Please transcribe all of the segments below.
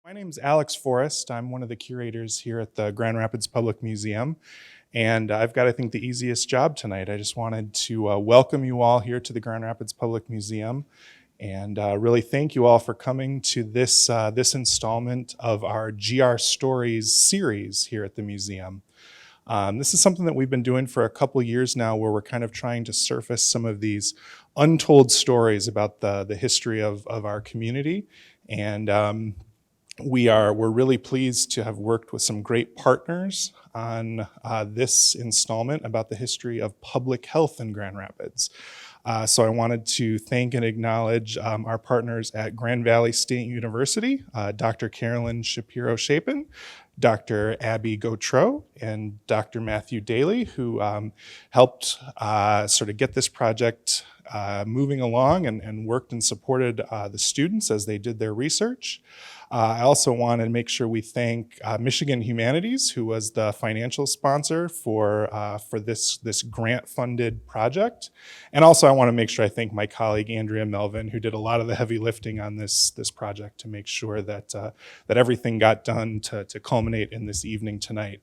My name's Alex Forrest. I'm one of the curators here at the Grand Rapids Public Museum, and I've got, I think, the easiest job tonight. I just wanted to welcome you all here to the Grand Rapids Public Museum and really thank you all for coming to this, this installment of our GR Stories series here at the museum. This is something that we've been doing for a couple years now, where we're kind of trying to surface some of these untold stories about the history of our community. And we're really pleased to have worked with some great partners on this installment about the history of public health in Grand Rapids. So I wanted to thank and acknowledge our partners at Grand Valley State University, Dr. Carolyn Shapiro-Shapin, Dr. Abigail Gautreau, and Dr. Matthew Daley, who helped sort of get this project moving along and worked and supported the students as they did their research. I also want to make sure we thank Michigan Humanities, who was the financial sponsor for this grant-funded project. And also I want to make sure I thank my colleague Andrea Melvin, who did a lot of the heavy lifting on this project to make sure that, that everything got done to culminate in this evening tonight.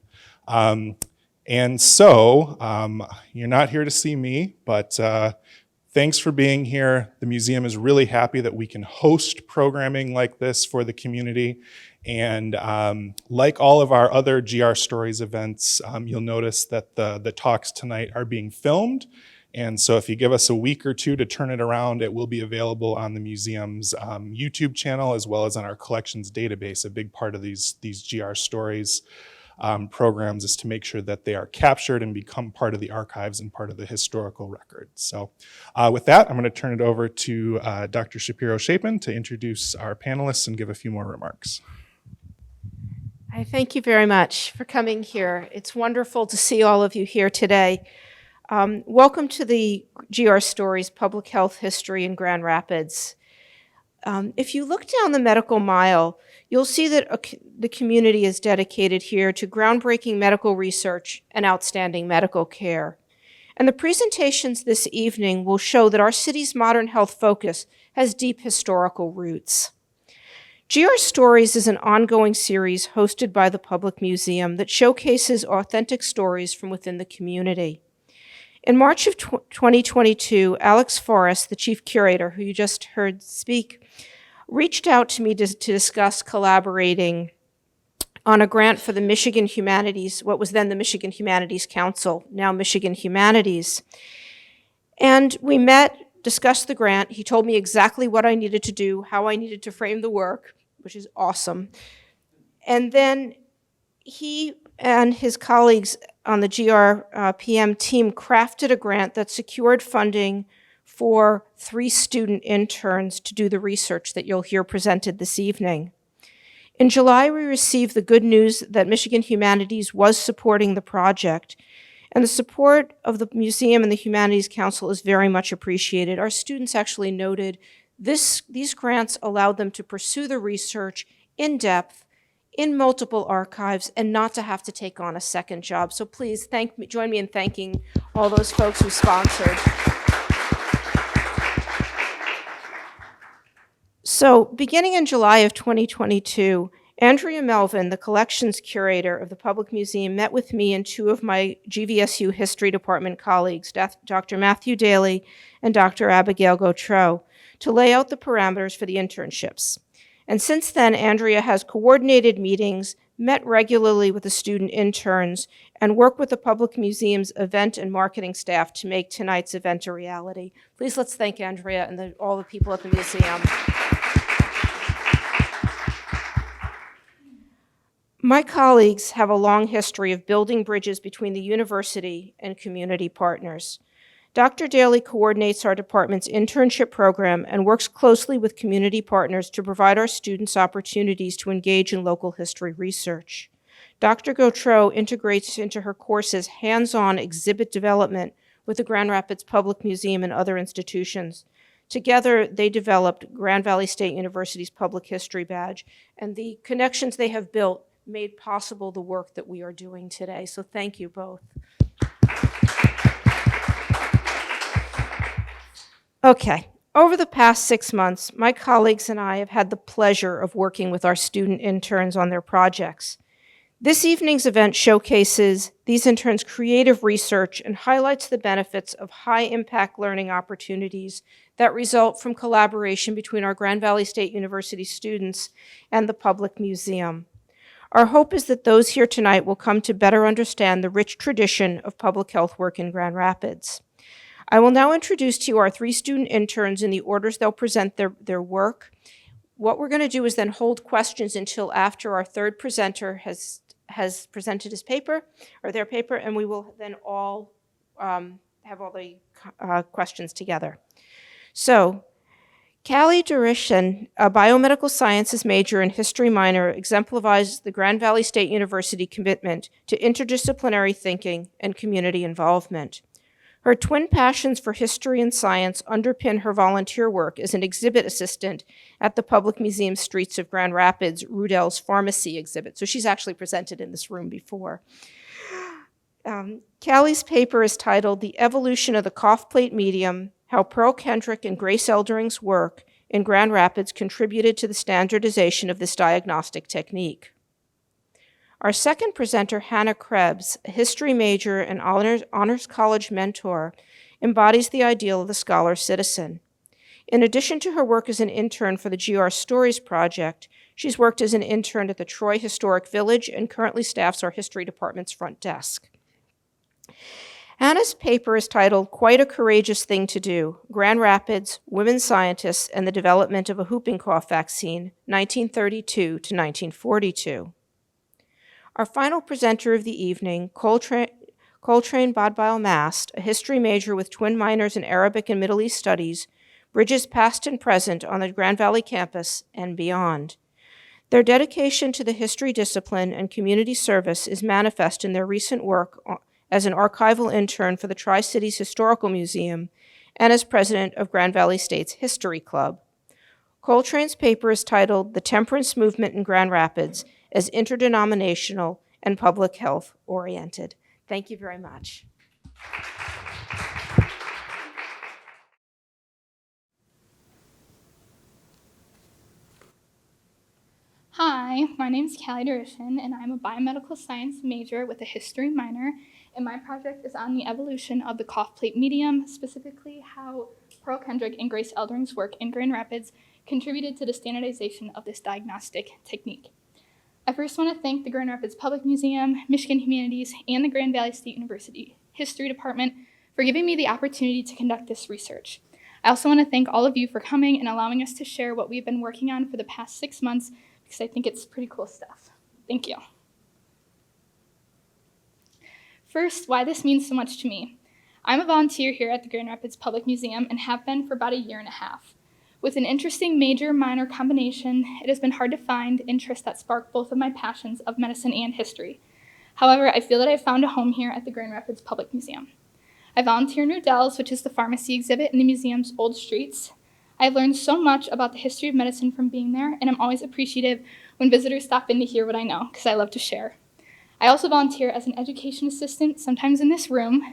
And so you're not here to see me, but thanks for being here. The museum is really happy that we can host programming like this for the community. And like all of our other GR Stories events, you'll notice that the talks tonight are being filmed. And so if you give us a week or two to turn it around, it will be available on the museum's YouTube channel, as well as on our collections database. A big part of these GR Stories programs is to make sure that they are captured and become part of the archives and part of the historical record. So with that, I'm going to turn it over to Dr. Shapiro-Shapin to introduce our panelists and give a few more remarks. I thank you very much for coming here. It's wonderful to see all of you here today. Welcome to the GR Stories Public Health History in Grand Rapids. If you look down the medical mile, you'll see that the community is dedicated here to groundbreaking medical research and outstanding medical care. And the presentations this evening will show that our city's modern health focus has deep historical roots. GR Stories is an ongoing series hosted by the Public Museum that showcases authentic stories from within the community. In March of 2022, Alex Forrest, the chief curator, who you just heard speak, reached out to me to discuss collaborating on a grant for the Michigan Humanities, what was then the Michigan Humanities Council, now Michigan Humanities. And we met, discussed the grant. He told me exactly what I needed to do, how I needed to frame the work, which is awesome. And then he and his colleagues on the GRPM team crafted a grant that secured funding for 3 student interns to do the research that you'll hear presented this evening. In July, we received the good news that Michigan Humanities was supporting the project, and the support of the museum and the Humanities Council is very much appreciated. Our students actually noted these grants allowed them to pursue the research in depth, in multiple archives, and not to have to take on a second job. So please join me in thanking all those folks who sponsored. So beginning in July of 2022, Andrea Melvin, the collections curator of the Public Museum, met with me and 2 of my GVSU History Department colleagues, Dr. Matthew Daley and Dr. Abigail Gautreau, to lay out the parameters for the internships. And since then, Andrea has coordinated meetings, met regularly with the student interns, and worked with the Public Museum's event and marketing staff to make tonight's event a reality. Please let's thank Andrea and all the people at the museum. My colleagues have a long history of building bridges between the university and community partners. Dr. Daley coordinates our department's internship program and works closely with community partners to provide our students opportunities to engage in local history research. Dr. Gautreau integrates into her courses hands-on exhibit development with the Grand Rapids Public Museum and other institutions. Together, they developed Grand Valley State University's Public History Badge, and the connections they have built made possible the work that we are doing today. So thank you both. Okay, Over the past 6 months, my colleagues and I have had the pleasure of working with our student interns on their projects. This evening's event showcases these interns' creative research and highlights the benefits of high-impact learning opportunities that result from collaboration between our Grand Valley State University students and the Public Museum. Our hope is that those here tonight will come to better understand the rich tradition of public health work in Grand Rapids. I will now introduce to you our 3 student interns in the orders they'll present their work. What we're going to do is then hold questions until after our third presenter has presented his paper, or their paper, and we will then all have all the questions together. So, Callie Dzurisin, a biomedical sciences major and history minor, exemplifies the Grand Valley State University commitment to interdisciplinary thinking and community involvement. Her twin passions for history and science underpin her volunteer work as an exhibit assistant at the Public Museum Streets of Grand Rapids Rudell's Pharmacy exhibit. So she's actually presented in this room before. Callie's paper is titled The Evolution of the Cough Plate Medium, How Pearl Kendrick and Grace Eldering's Work in Grand Rapids Contributed to the Standardization of this Diagnostic Technique. Our second presenter, Hannah Krebs, a history major and honors college mentor, embodies the ideal of the scholar citizen. In addition to her work as an intern for the GR Stories project, she's worked as an intern at the Troy Historic Village and currently staffs our history department's front desk. Hannah's paper is titled Quite a Courageous Thing to Do, Grand Rapids, Women Scientists, and the Development of a Whooping Cough Vaccine, 1932 to 1942. Our final presenter of the evening, Coltrane Bodbyl-Mast, a history major with twin minors in Arabic and Middle East Studies, bridges past and present on the Grand Valley campus and beyond. Their dedication to the history discipline and community service is manifest in their recent work as an archival intern for the Tri-Cities Historical Museum and as president of Grand Valley State's History Club. Coltrane's paper is titled The Temperance Movement in Grand Rapids as Interdenominational and Public Health Oriented. Thank you very much. Hi, my name is Callie Dzurisin, and I'm a biomedical science major with a history minor, and my project is on the evolution of the cough plate medium, specifically how Pearl Kendrick and Grace Eldering's work in Grand Rapids contributed to the standardization of this diagnostic technique. I first want to thank the Grand Rapids Public Museum, Michigan Humanities, and the Grand Valley State University History Department for giving me the opportunity to conduct this research. I also want to thank all of you for coming and allowing us to share what we've been working on for the past 6 months, because I think it's pretty cool stuff. Thank you. First, why this means so much to me. I'm a volunteer here at the Grand Rapids Public Museum and have been for about a year and a half. With an interesting major-minor combination, it has been hard to find interests that spark both of my passions of medicine and history. However, I feel that I've found a home here at the Grand Rapids Public Museum. I volunteer in Rudell's, which is the pharmacy exhibit in the museum's old streets. I've learned so much about the history of medicine from being there, and I'm always appreciative when visitors stop in to hear what I know, because I love to share. I also volunteer as an education assistant, sometimes in this room,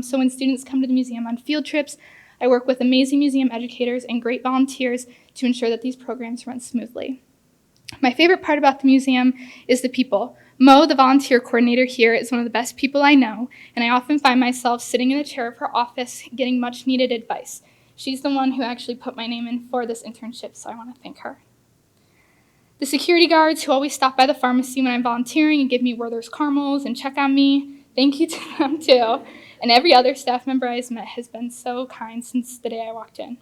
so when students come to the museum on field trips, I work with amazing museum educators and great volunteers to ensure that these programs run smoothly. My favorite part about the museum is the people. Mo, the volunteer coordinator here, is one of the best people I know, and I often find myself sitting in the chair of her office getting much needed advice. She's the one who actually put my name in for this internship, so I want to thank her. The security guards who always stop by the pharmacy when I'm volunteering and give me Werther's caramels and check on me, thank you to them too. And every other staff member I've met has been so kind since the day I walked in.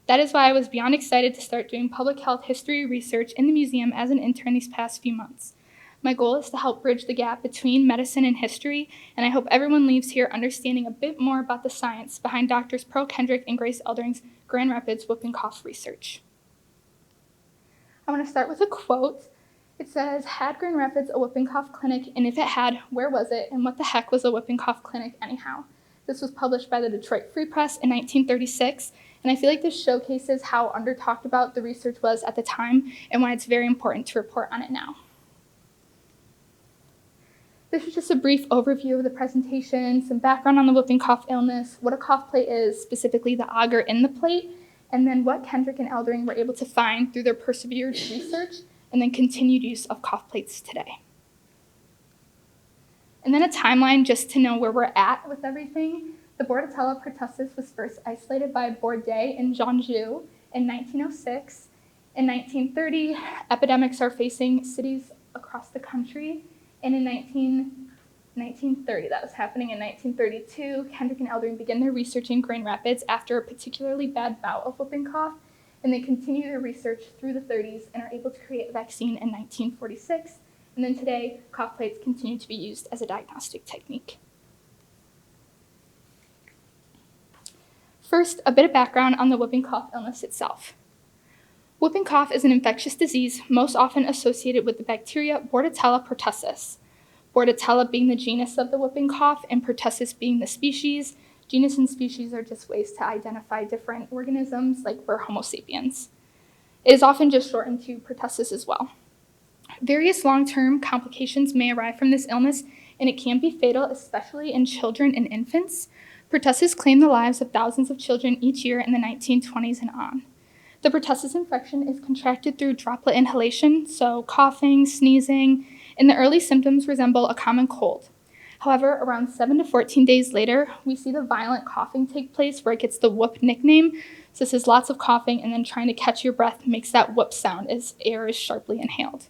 That is why I was beyond excited to start doing public health history research in the museum as an intern these past few months. My goal is to help bridge the gap between medicine and history, and I hope everyone leaves here understanding a bit more about the science behind Drs. Pearl Kendrick and Grace Eldering's Grand Rapids whooping cough research. I want to start with a quote. It says, "Had Grand Rapids a whooping cough clinic, and if it had, where was it, and what the heck was a whooping cough clinic anyhow?" This was published by the Detroit Free Press in 1936, and I feel like this showcases how under-talked about the research was at the time and why it's very important to report on it now. This is just a brief overview of the presentation, some background on the whooping cough illness, what a cough plate is, specifically the agar in the plate, and then what Kendrick and Eldering were able to find through their persevered research and then continued use of cough plates today. And then a timeline just to know where we're at with everything. The Bordetella pertussis was first isolated by Bourdet and Janjou in 1906. In 1930, epidemics are facing cities across the country, and in 1930, that was happening in 1932, Kendrick and Eldering began their research in Grand Rapids after a particularly bad bout of whooping cough, and they continue their research through the 30s and are able to create a vaccine in 1946. And then today, cough plates continue to be used as a diagnostic technique. First, a bit of background on the whooping cough illness itself. Whooping cough is an infectious disease most often associated with the bacteria Bordetella pertussis. Bordetella being the genus of the whooping cough and pertussis being the species. Genus and species are just ways to identify different organisms, like we're Homo sapiens. It is often just shortened to pertussis as well. Various long-term complications may arise from this illness, and it can be fatal, especially in children and infants. Pertussis claimed the lives of thousands of children each year in the 1920s and on. The pertussis infection is contracted through droplet inhalation, so coughing, sneezing, and the early symptoms resemble a common cold. However, around 7 to 14 days later, we see the violent coughing take place where it gets the whoop nickname. So this is lots of coughing, and then trying to catch your breath makes that whoop sound as air is sharply inhaled.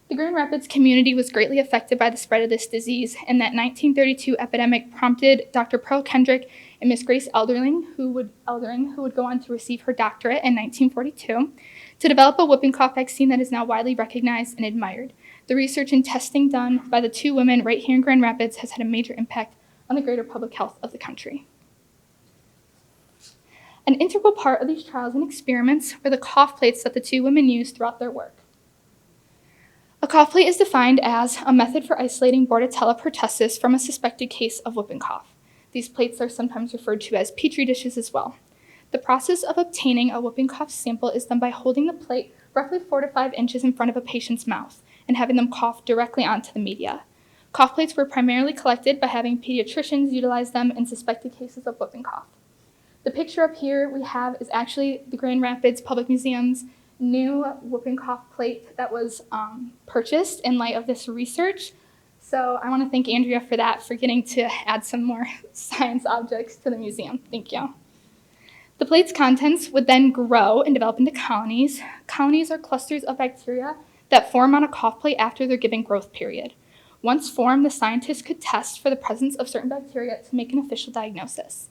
The Grand Rapids community was greatly affected by the spread of this disease, and that 1932 epidemic prompted Dr. Pearl Kendrick and Miss Grace Eldering, who would go on to receive her doctorate in 1942, to develop a whooping cough vaccine that is now widely recognized and admired. The research and testing done by the two women right here in Grand Rapids has had a major impact on the greater public health of the country. An integral part of these trials and experiments were the cough plates that the two women used throughout their work. A cough plate is defined as a method for isolating Bordetella pertussis from a suspected case of whooping cough. These plates are sometimes referred to as petri dishes as well. The process of obtaining a whooping cough sample is done by holding the plate roughly 4 to 5 inches in front of a patient's mouth and having them cough directly onto the media. Cough plates were primarily collected by having pediatricians utilize them in suspected cases of whooping cough. The picture up here we have is actually the Grand Rapids Public Museum's new whooping cough plate that was purchased in light of this research. So I want to thank Andrea for that, for getting to add some more science objects to the museum. Thank you. The plate's contents would then grow and develop into colonies. Colonies are clusters of bacteria that form on a cough plate after their given growth period. Once formed, the scientists could test for the presence of certain bacteria to make an official diagnosis.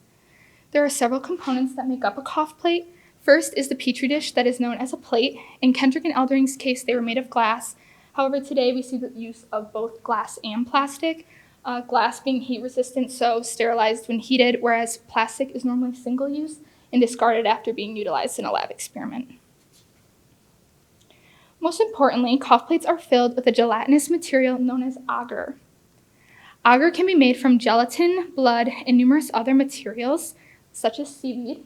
There are several components that make up a cough plate. First is the petri dish that is known as a plate. In Kendrick and Eldering's case, they were made of glass. However, today we see the use of both glass and plastic. Glass being heat resistant, so sterilized when heated, whereas plastic is normally single use and discarded after being utilized in a lab experiment. Most importantly, cough plates are filled with a gelatinous material known as agar. Agar can be made from gelatin, blood, and numerous other materials, such as seaweed.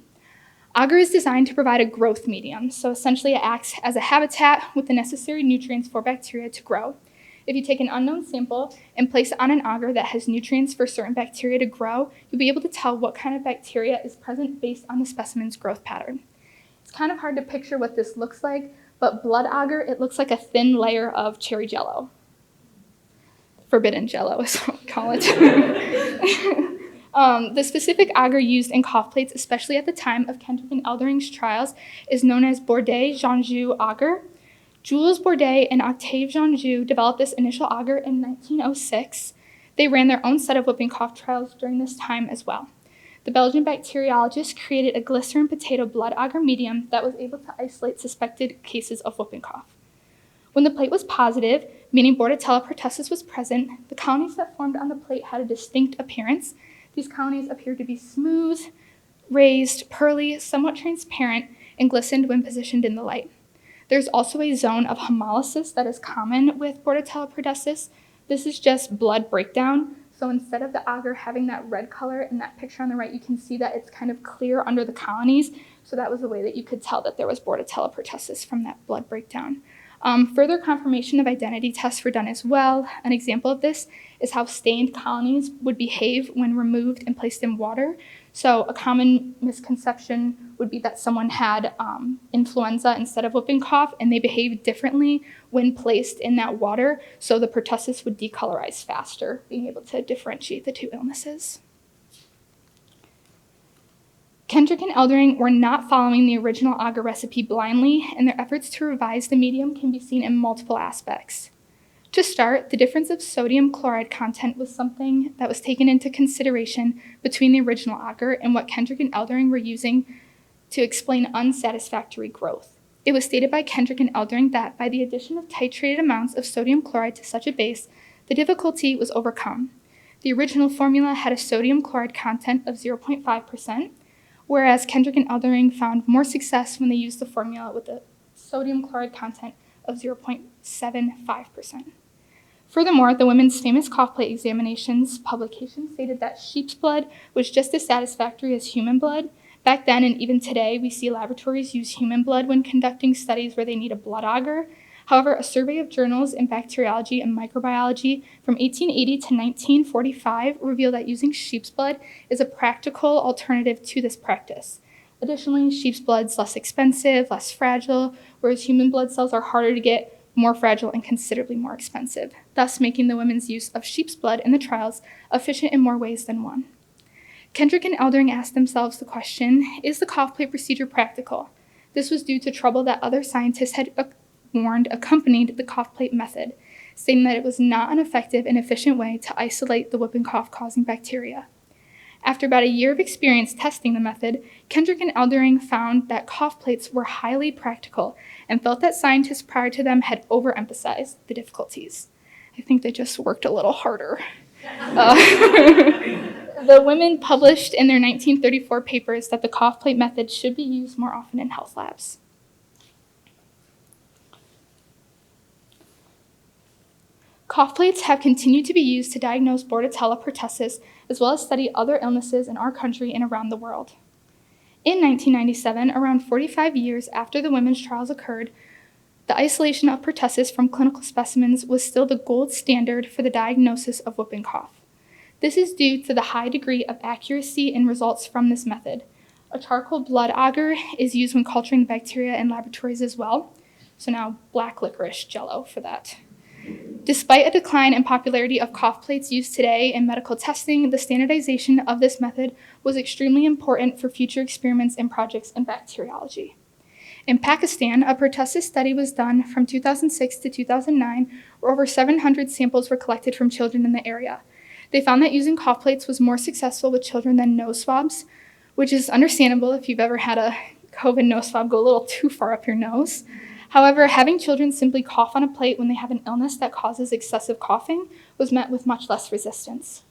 Agar is designed to provide a growth medium, so essentially it acts as a habitat with the necessary nutrients for bacteria to grow. If you take an unknown sample and place it on an agar that has nutrients for certain bacteria to grow, you'll be able to tell what kind of bacteria is present based on the specimen's growth pattern. It's kind of hard to picture what this looks like, but blood agar, it looks like a thin layer of cherry jello. Forbidden jello is what we call it. The specific agar used in cough plates, especially at the time of Kendrick and Eldering's trials, is known as Bourdet-Janjou agar. Jules Bourdet and Octave Janjou developed this initial agar in 1906. They ran their own set of whooping cough trials during this time as well. The Belgian bacteriologist created a glycerin potato blood agar medium that was able to isolate suspected cases of whooping cough. When the plate was positive, meaning Bordetella pertussis was present, the colonies that formed on the plate had a distinct appearance. These colonies appeared to be smooth, raised, pearly, somewhat transparent, and glistened when positioned in the light. There's also a zone of hemolysis that is common with Bordetella pertussis. This is just blood breakdown. So instead of the agar having that red color in that picture on the right, you can see that it's kind of clear under the colonies. So that was the way that you could tell that there was Bordetella pertussis from that blood breakdown. Further confirmation of identity tests were done as well. An example of this is how stained colonies would behave when removed and placed in water. So a common misconception would be that someone had influenza instead of whooping cough, and they behaved differently when placed in that water, so the pertussis would decolorize faster, being able to differentiate the two illnesses. Kendrick and Eldering were not following the original agar recipe blindly, and their efforts to revise the medium can be seen in multiple aspects. To start, the difference of sodium chloride content was something that was taken into consideration between the original agar and what Kendrick and Eldering were using to explain unsatisfactory growth. It was stated by Kendrick and Eldering that by the addition of titrated amounts of sodium chloride to such a base, the difficulty was overcome. The original formula had a sodium chloride content of 0.5%, whereas Kendrick and Eldering found more success when they used the formula with a sodium chloride content of 0.75%. Furthermore, the women's famous cough plate examinations publication stated that sheep's blood was just as satisfactory as human blood. Back then and even today, we see laboratories use human blood when conducting studies where they need a blood agar. However, a survey of journals in bacteriology and microbiology from 1880 to 1945 revealed that using sheep's blood is a practical alternative to this practice. Additionally, sheep's blood is less expensive, less fragile, whereas human blood cells are harder to get, more fragile, and considerably more expensive, thus making the women's use of sheep's blood in the trials efficient in more ways than one. Kendrick and Eldering asked themselves the question, is the cough plate procedure practical? This was due to trouble that other scientists had warned accompanied the cough plate method, stating that it was not an effective and efficient way to isolate the whooping cough causing bacteria. After about a year of experience testing the method, Kendrick and Eldering found that cough plates were highly practical and felt that scientists prior to them had overemphasized the difficulties. I think they just worked a little harder. The women published in their 1934 papers that the cough plate method should be used more often in health labs. Cough plates have continued to be used to diagnose Bordetella pertussis, as well as study other illnesses in our country and around the world. In 1997, around 45 years after the women's trials occurred, the isolation of pertussis from clinical specimens was still the gold standard for the diagnosis of whooping cough. This is due to the high degree of accuracy in results from this method. A charcoal blood agar is used when culturing bacteria in laboratories as well, so now black licorice jello for that. Despite a decline in popularity of cough plates used today in medical testing, the standardization of this method was extremely important for future experiments and projects in bacteriology. In Pakistan, a pertussis study was done from 2006 to 2009, where over 700 samples were collected from children in the area. They found that using cough plates was more successful with children than nose swabs, which is understandable if you've ever had a COVID nose swab go a little too far up your nose. However, having children simply cough on a plate when they have an illness that causes excessive coughing was met with much less resistance.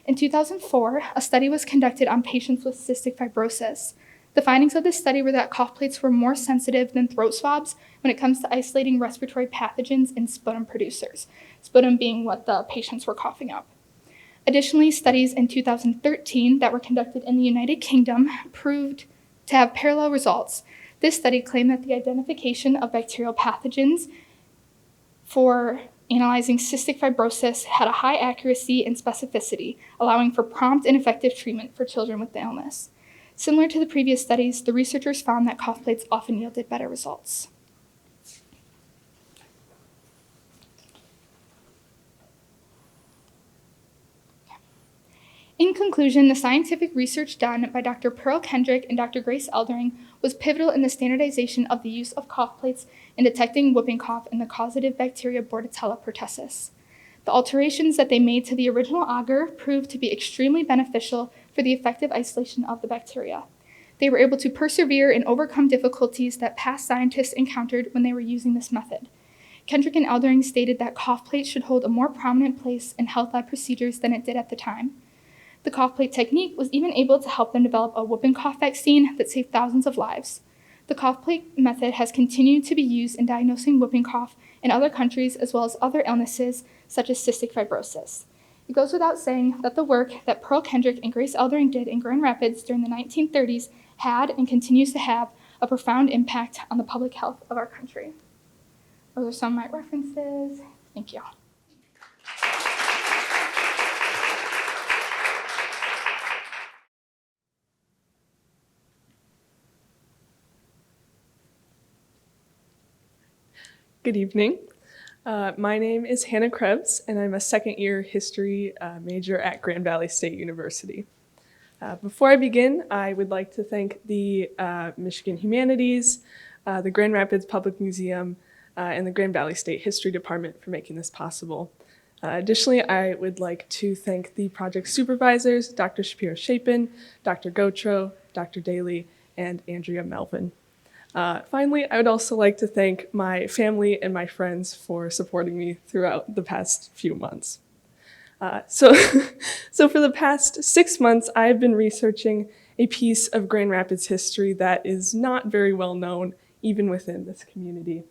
In 2004, a study was conducted on patients with cystic fibrosis. The findings of this study were that cough plates were more sensitive than throat swabs when it comes to isolating respiratory pathogens in sputum producers, sputum being what the patients were coughing up. Additionally, studies in 2013 that were conducted in the United Kingdom proved to have parallel results. This study claimed that the identification of bacterial pathogens for analyzing cystic fibrosis had a high accuracy and specificity, allowing for prompt and effective treatment for children with the illness. Similar to the previous studies, the researchers found that cough plates often yielded better results. In conclusion, the scientific research done by Dr. Pearl Kendrick and Dr. Grace Eldering was pivotal in the standardization of the use of cough plates in detecting whooping cough and the causative bacteria Bordetella pertussis. The alterations that they made to the original agar proved to be extremely beneficial for the effective isolation of the bacteria. They were able to persevere and overcome difficulties that past scientists encountered when they were using this method. Kendrick and Eldering stated that cough plates should hold a more prominent place in health lab procedures than it did at the time. The cough plate technique was even able to help them develop a whooping cough vaccine that saved thousands of lives. The cough plate method has continued to be used in diagnosing whooping cough in other countries as well as other illnesses such as cystic fibrosis. It goes without saying that the work that Pearl Kendrick and Grace Eldering did in Grand Rapids during the 1930s had and continues to have a profound impact on the public health of our country. Those are some of my references. Thank you. Good evening. My name is Hannah Krebs, and I'm a second-year history major at Grand Valley State University. Before I begin, I would like to thank the Michigan Humanities, the Grand Rapids Public Museum, and the Grand Valley State History Department for making this possible. Additionally, I would like to thank the project supervisors, Dr. Shapiro-Shapin, Dr. Gautreau, Dr. Daley, and Andrea Melvin. Finally, I would also like to thank my family and my friends for supporting me throughout the past few months. So for the past 6 months, I've been researching a piece of Grand Rapids history that is not very well known, even within this community.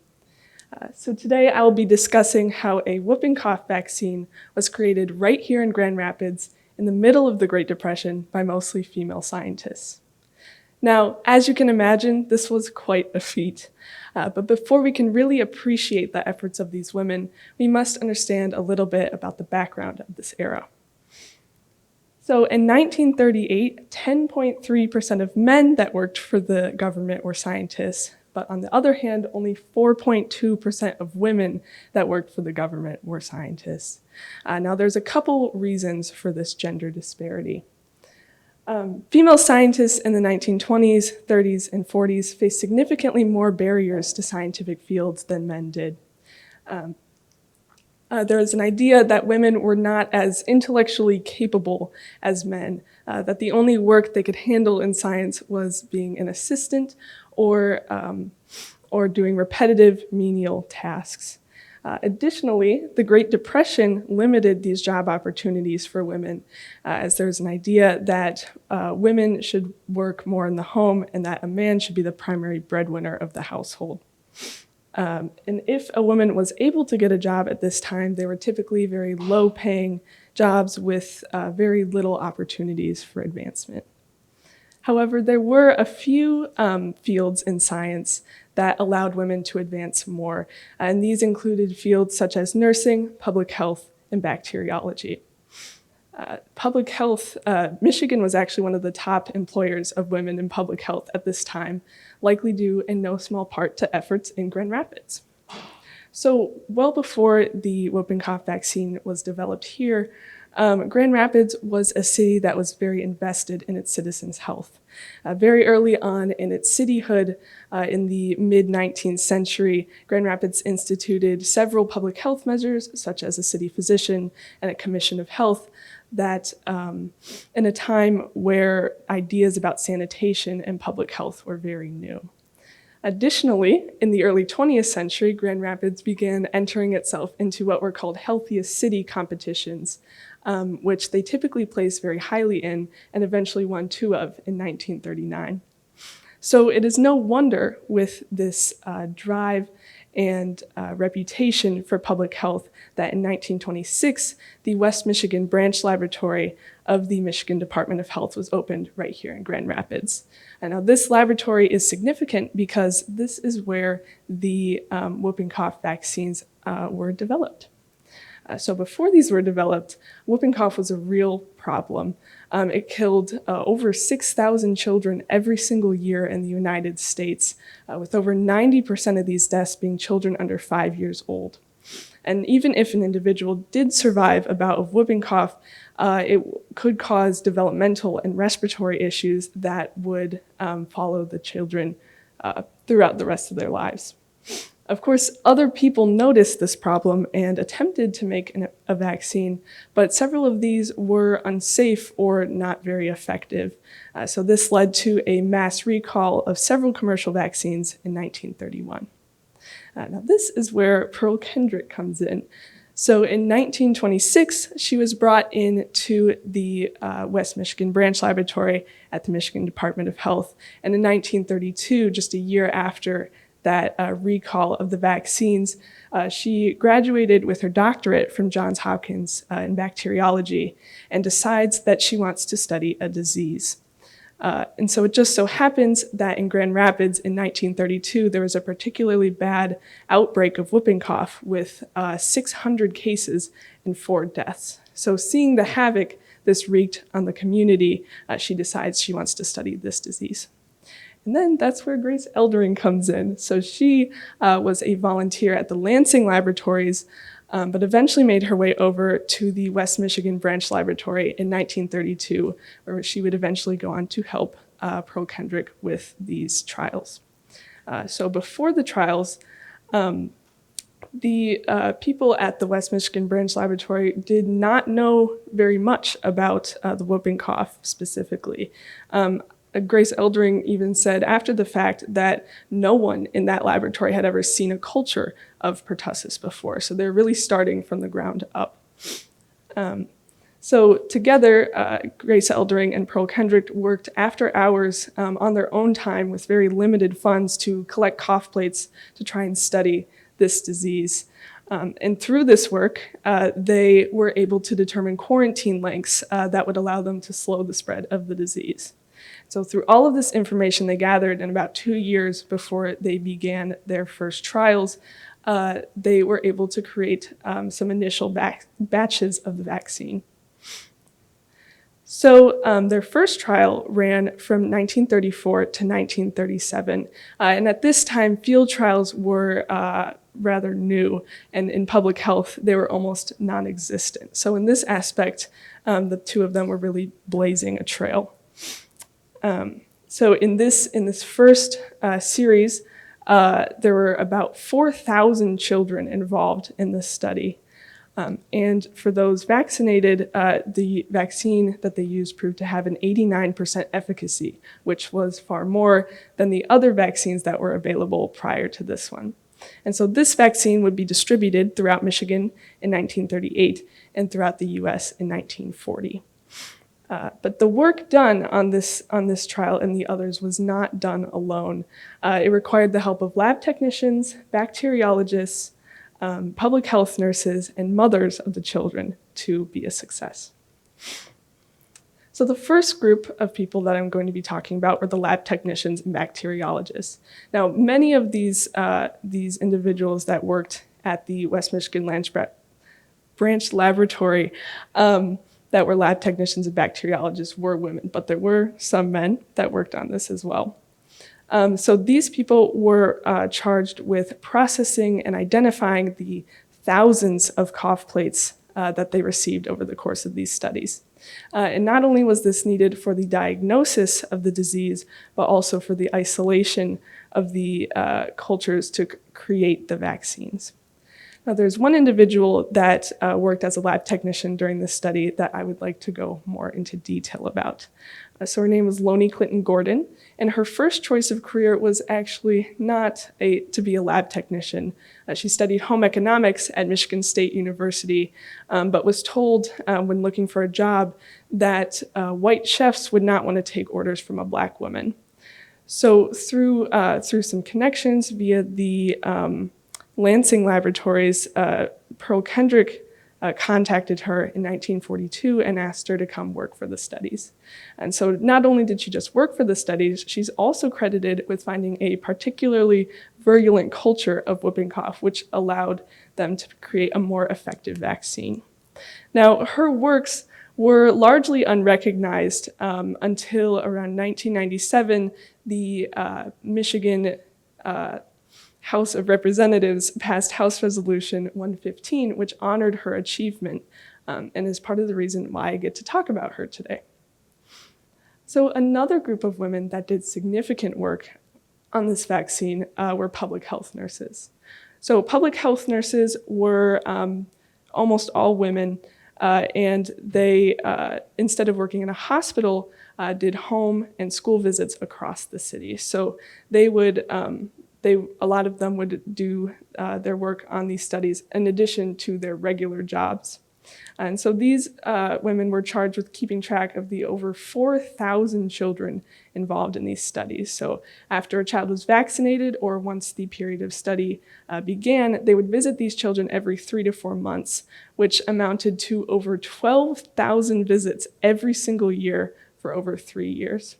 So today I will be discussing how a whooping cough vaccine was created right here in Grand Rapids in the middle of the Great Depression by mostly female scientists. Now, as you can imagine, this was quite a feat. But before we can really appreciate the efforts of these women, we must understand a little bit about the background of this era. So in 1938, 10.3% of men that worked for the government were scientists, but on the other hand, only 4.2% of women that worked for the government were scientists. Now, there's a couple reasons for this gender disparity. Female scientists in the 1920s, 30s, and 40s faced significantly more barriers to scientific fields than men did. There was an idea that women were not as intellectually capable as men, that the only work they could handle in science was being an assistant or doing repetitive menial tasks. Additionally, the Great Depression limited these job opportunities for women, as there was an idea that women should work more in the home and that a man should be the primary breadwinner of the household. And if a woman was able to get a job at this time, they were typically very low-paying jobs with very little opportunities for advancement. However, there were a few fields in science that allowed women to advance more, and these included fields such as nursing, public health, and bacteriology. Public health, Michigan was actually one of the top employers of women in public health at this time, likely due in no small part to efforts in Grand Rapids. So well before the whooping cough vaccine was developed here, Grand Rapids was a city that was very invested in its citizens' health. Very early on in its cityhood, in the mid-19th century, Grand Rapids instituted several public health measures, such as a city physician and a commission of health, that in a time where ideas about sanitation and public health were very new. Additionally, in the early 20th century, Grand Rapids began entering itself into what were called healthiest city competitions, which they typically placed very highly in and eventually won 2 of in 1939. So it is no wonder with this drive and reputation for public health that in 1926, the West Michigan Branch Laboratory of the Michigan Department of Health was opened right here in Grand Rapids. And now this laboratory is significant because this is where the whooping cough vaccines were developed. So before these were developed, whooping cough was a real problem. It killed over 6,000 children every single year in the United States, with over 90% of these deaths being children under 5 years old. And even if an individual did survive a bout of whooping cough, it could cause developmental and respiratory issues that would follow the children throughout the rest of their lives. Of course, other people noticed this problem and attempted to make a vaccine, but several of these were unsafe or not very effective. So this led to a mass recall of several commercial vaccines in 1931. Now this is where Pearl Kendrick comes in. So in 1926, she was brought in to the West Michigan Branch Laboratory at the Michigan Department of Health. And in 1932, just a year after that recall of the vaccines, she graduated with her doctorate from Johns Hopkins in bacteriology and decides that she wants to study a disease. And so it just so happens that in Grand Rapids in 1932, there was a particularly bad outbreak of whooping cough with 600 cases and 4 deaths. So seeing the havoc this wreaked on the community, she decides she wants to study this disease. And then that's where Grace Eldering comes in. So she was a volunteer at the Lansing Laboratories, but eventually made her way over to the West Michigan Branch Laboratory in 1932, where she would eventually go on to help Pearl Kendrick with these trials. So before the trials, the people at the West Michigan Branch Laboratory did not know very much about the whooping cough specifically. Grace Eldering even said after the fact that no one in that laboratory had ever seen a culture of pertussis before. So they're really starting from the ground up. So together, Grace Eldering and Pearl Kendrick worked after hours on their own time with very limited funds to collect cough plates to try and study this disease. And through this work, they were able to determine quarantine lengths that would allow them to slow the spread of the disease. So through all of this information they gathered in about 2 years before they began their first trials, they were able to create some initial batches of the vaccine. So their first trial ran from 1934 to 1937. And at this time, field trials were rather new, and in public health, they were almost non-existent. So in this aspect, the two of them were really blazing a trail. So in this first series, there were about 4,000 children involved in this study. And for those vaccinated, the vaccine that they used proved to have an 89% efficacy, which was far more than the other vaccines that were available prior to this one. And so this vaccine would be distributed throughout Michigan in 1938 and throughout the US in 1940. But the work done on this trial and the others was not done alone. It required the help of lab technicians, bacteriologists, public health nurses, and mothers of the children to be a success. So the first group of people that I'm going to be talking about were the lab technicians and bacteriologists. Now, many of these individuals that worked at the West Michigan Branch Laboratory that were lab technicians and bacteriologists were women, but there were some men that worked on this as well. So these people were charged with processing and identifying the thousands of cough plates that they received over the course of these studies. And not only was this needed for the diagnosis of the disease, but also for the isolation of the cultures to create the vaccines. Now, there's one individual that worked as a lab technician during this study that I would like to go more into detail about. So her name was Lonnie Clinton Gordon, and her first choice of career was actually not to be a lab technician. She studied home economics at Michigan State University, but was told when looking for a job that white chefs would not want to take orders from a black woman. So through some connections via the Lansing Laboratories, Pearl Kendrick contacted her in 1942 and asked her to come work for the studies. And so not only did she just work for the studies, she's also credited with finding a particularly virulent culture of whooping cough, which allowed them to create a more effective vaccine. Now, her works were largely unrecognized until around 1997, the Michigan House of Representatives passed House Resolution 115, which honored her achievement and is part of the reason why I get to talk about her today. So another group of women that did significant work on this vaccine were public health nurses. So public health nurses were almost all women, and they, instead of working in a hospital, did home and school visits across the city. So they would a lot of them would do their work on these studies in addition to their regular jobs. And so these women were charged with keeping track of the over 4,000 children involved in these studies. So after a child was vaccinated or once the period of study began, they would visit these children every 3 to 4 months, which amounted to over 12,000 visits every single year for over 3 years.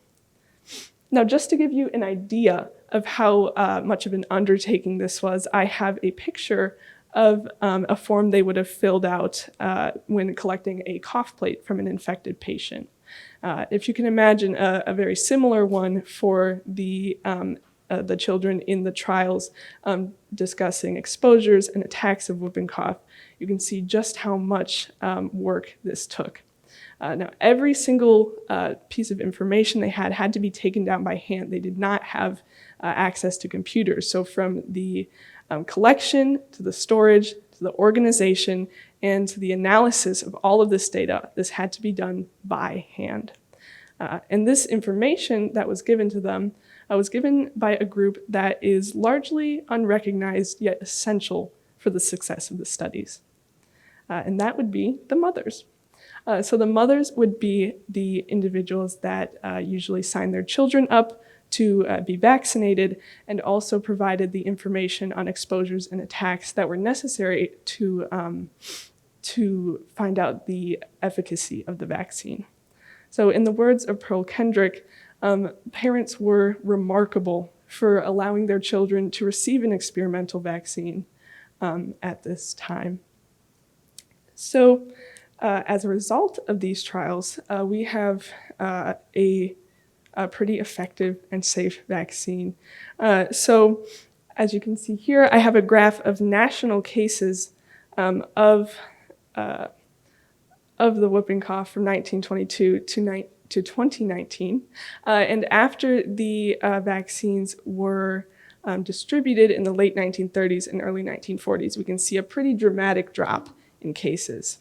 Now, just to give you an idea of how much of an undertaking this was, I have a picture of a form they would have filled out when collecting a cough plate from an infected patient. If you can imagine a very similar one for the children in the trials discussing exposures and attacks of whooping cough, you can see just how much work this took. Now, every single piece of information they had to be taken down by hand. They did not have access to computers. So from the collection to the storage to the organization and to the analysis of all of this data, this had to be done by hand. And this information that was given to them was given by a group that is largely unrecognized yet essential for the success of the studies. And that would be the mothers. So the mothers would be the individuals that usually sign their children up to be vaccinated and also provided the information on exposures and attacks that were necessary to find out the efficacy of the vaccine. So in the words of Pearl Kendrick, parents were remarkable for allowing their children to receive an experimental vaccine at this time. So as a result of these trials, we have a pretty effective and safe vaccine. So as you can see here, I have a graph of national cases of the whooping cough from 1922 to 2019. And after the vaccines were distributed in the late 1930s and early 1940s, we can see a pretty dramatic drop in cases.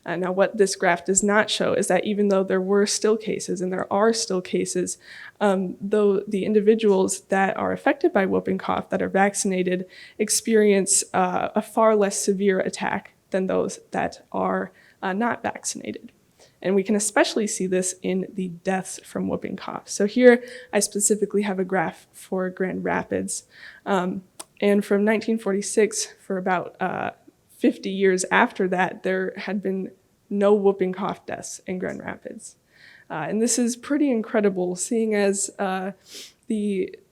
Now, what this graph does not show is that even though there were still cases, and there are still cases, though the individuals that are affected by whooping cough that are vaccinated experience a far less severe attack than those that are not vaccinated. And we can especially see this in the deaths from whooping cough. So here I specifically have a graph for Grand Rapids. And from 1946, for about 50 years after that, there had been no whooping cough deaths in Grand Rapids. And this is pretty incredible, seeing as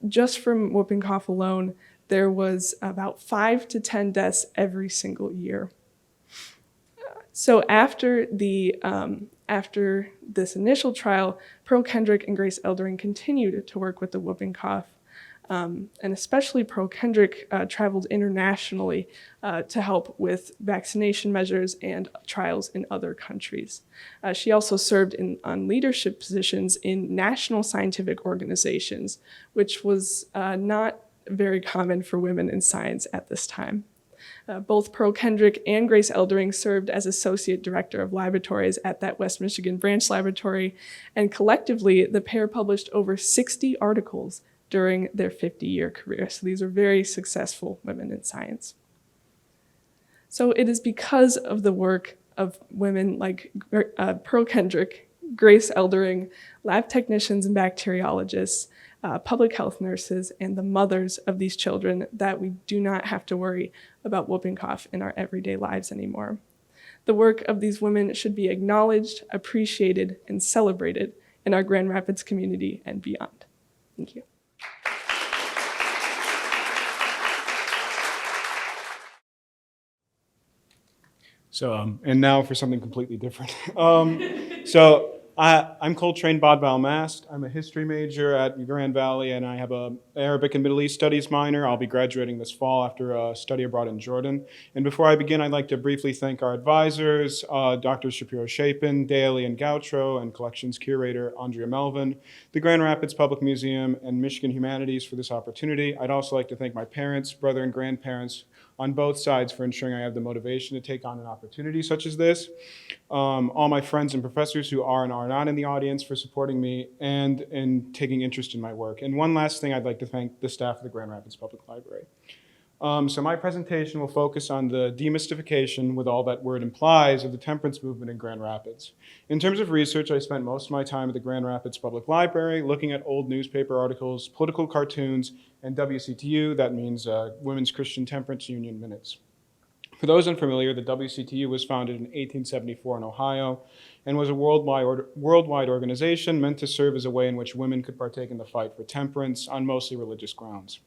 just from whooping cough alone, there was about 5 to 10 deaths every single year. So after this initial trial, Pearl Kendrick and Grace Eldering continued to work with the whooping cough. And especially Pearl Kendrick traveled internationally to help with vaccination measures and trials in other countries. She also served on leadership positions in national scientific organizations, which was not very common for women in science at this time. Both Pearl Kendrick and Grace Eldering served as Associate Director of Laboratories at that West Michigan branch laboratory, and collectively the pair published over 60 articles during their 50-year career. So these are very successful women in science. So it is because of the work of women like Pearl Kendrick, Grace Eldering, lab technicians and bacteriologists, public health nurses, and the mothers of these children that we do not have to worry about whooping cough in our everyday lives anymore. The work of these women should be acknowledged, appreciated, and celebrated in our Grand Rapids community and beyond. Thank you. So, and now for something completely different. I'm Coltrane Bodbyl-Mast. I'm a history major at Grand Valley, and I have an Arabic and Middle East Studies minor. I'll be graduating this fall after a study abroad in Jordan. And before I begin, I'd like to briefly thank our advisors, Drs. Shapiro-Shapin, Daley, and Gautreau, and Collections Curator Andrea Melvin, the Grand Rapids Public Museum, and Michigan Humanities for this opportunity. I'd also like to thank my parents, brother, and grandparents on both sides for ensuring I have the motivation to take on an opportunity such as this. All my friends and professors who are and are not in the audience for supporting me and in taking interest in my work. And one last thing, I'd like to thank the staff of the Grand Rapids Public Library. So my presentation will focus on the demystification, with all that word implies, of the temperance movement in Grand Rapids. In terms of research, I spent most of my time at the Grand Rapids Public Library looking at old newspaper articles, political cartoons, and WCTU, that means Women's Christian Temperance Union minutes. For those unfamiliar, the WCTU was founded in 1874 in Ohio and was a worldwide organization meant to serve as a way in which women could partake in the fight for temperance on mostly religious grounds.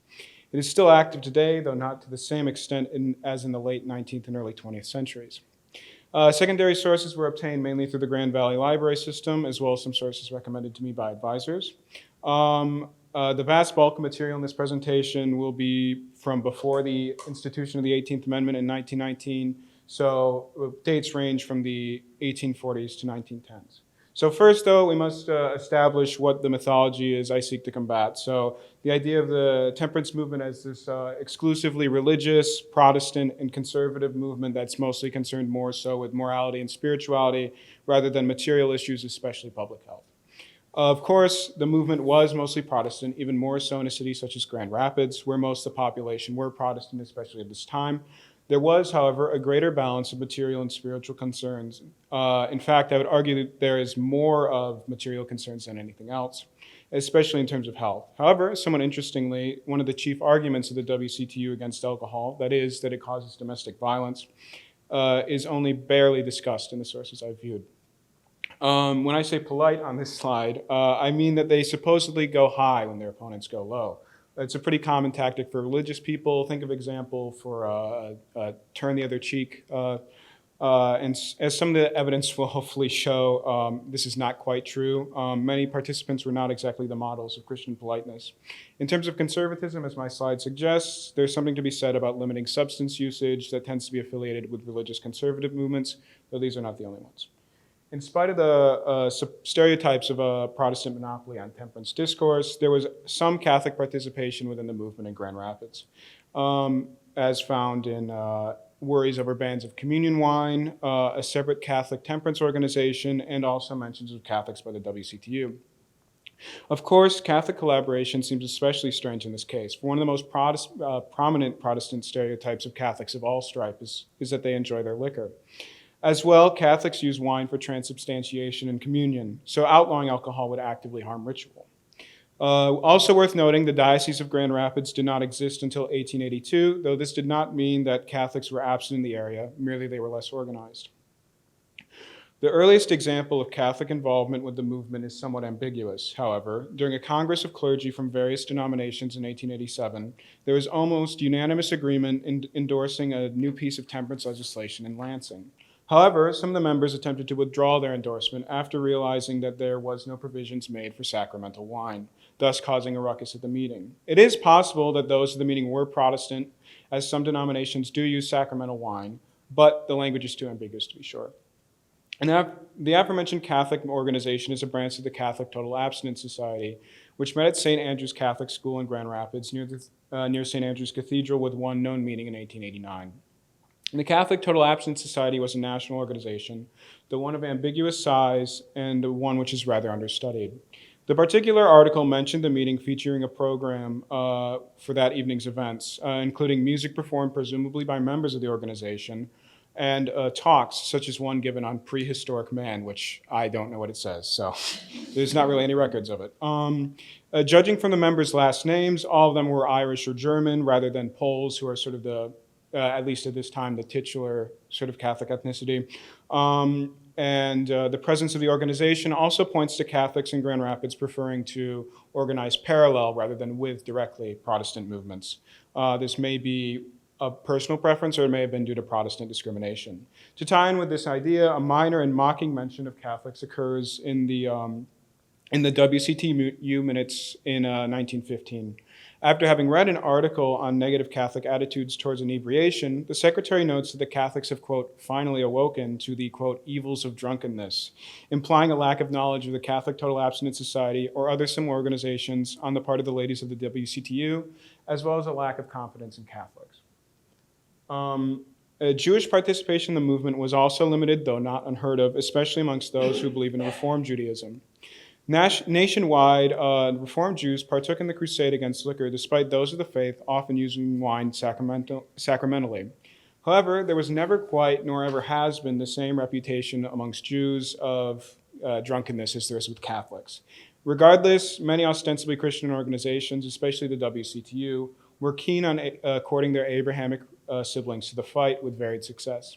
It is still active today, though not to the same extent as in the late 19th and early 20th centuries. Secondary sources were obtained mainly through the Grand Valley Library System, as well as some sources recommended to me by advisors. The vast bulk of material in this presentation will be from before the institution of the 18th Amendment in 1919, so dates range from the 1840s to 1910s. So first, though, we must establish what the mythology is I seek to combat. So the idea of the temperance movement as this exclusively religious, Protestant, and conservative movement that's mostly concerned more so with morality and spirituality rather than material issues, especially public health. Of course, the movement was mostly Protestant, even more so in a city such as Grand Rapids, where most of the population were Protestant, especially at this time. There was, however, a greater balance of material and spiritual concerns. In fact, I would argue that there is more of material concerns than anything else, especially in terms of health. However, somewhat interestingly, one of the chief arguments of the WCTU against alcohol, that is, that it causes domestic violence, is only barely discussed in the sources I've viewed. When I say polite on this slide, I mean that they supposedly go high when their opponents go low. It's a pretty common tactic for religious people. Think of example for turn the other cheek. And as some of the evidence will hopefully show, this is not quite true. Many participants were not exactly the models of Christian politeness. In terms of conservatism, as my slide suggests, there's something to be said about limiting substance usage that tends to be affiliated with religious conservative movements, though these are not the only ones. In spite of the stereotypes of a Protestant monopoly on temperance discourse, there was some Catholic participation within the movement in Grand Rapids, as found in worries over bans of communion wine, a separate Catholic temperance organization, and also mentions of Catholics by the WCTU. Of course, Catholic collaboration seems especially strange in this case. For one of the most prominent Protestant stereotypes of Catholics of all stripe is that they enjoy their liquor. As well, Catholics use wine for transubstantiation and communion, so outlawing alcohol would actively harm ritual. Also worth noting, the Diocese of Grand Rapids did not exist until 1882, though this did not mean that Catholics were absent in the area, merely they were less organized. The earliest example of Catholic involvement with the movement is somewhat ambiguous. However, during a Congress of clergy from various denominations in 1887, there was almost unanimous agreement in endorsing a new piece of temperance legislation in Lansing. However, some of the members attempted to withdraw their endorsement after realizing that there was no provisions made for sacramental wine, thus causing a ruckus at the meeting. It is possible that those at the meeting were Protestant, as some denominations do use sacramental wine, but the language is too ambiguous to be sure. And the aforementioned Catholic organization is a branch of the Catholic Total Abstinence Society, which met at St. Andrew's Catholic School in Grand Rapids near St. Andrew's Cathedral with one known meeting in 1889. The Catholic Total Abstinence Society was a national organization, the one of ambiguous size and the one which is rather understudied. The particular article mentioned the meeting featuring a program for that evening's events, including music performed presumably by members of the organization, and talks such as one given on prehistoric man, which I don't know what it says, so there's not really any records of it. Judging from the members' last names, all of them were Irish or German rather than Poles, who are sort of the at least at this time, the titular sort of Catholic ethnicity. The presence of the organization also points to Catholics in Grand Rapids preferring to organize parallel rather than with directly Protestant movements. This may be a personal preference or it may have been due to Protestant discrimination. To tie in with this idea, a minor and mocking mention of Catholics occurs in the WCTU minutes in 1915. After having read an article on negative Catholic attitudes towards inebriation, the secretary notes that the Catholics have, quote, finally awoken to the, quote, evils of drunkenness, implying a lack of knowledge of the Catholic Total Abstinence Society or other similar organizations on the part of the ladies of the WCTU, as well as a lack of confidence in Catholics. Jewish participation in the movement was also limited, though not unheard of, especially amongst those who believe in Reform Judaism. Nationwide, Reformed Jews partook in the crusade against liquor, despite those of the faith often using wine sacramentally. However, there was never quite, nor ever has been, the same reputation amongst Jews of drunkenness as there is with Catholics. Regardless, many ostensibly Christian organizations, especially the WCTU, were keen on courting their Abrahamic siblings to the fight with varied success.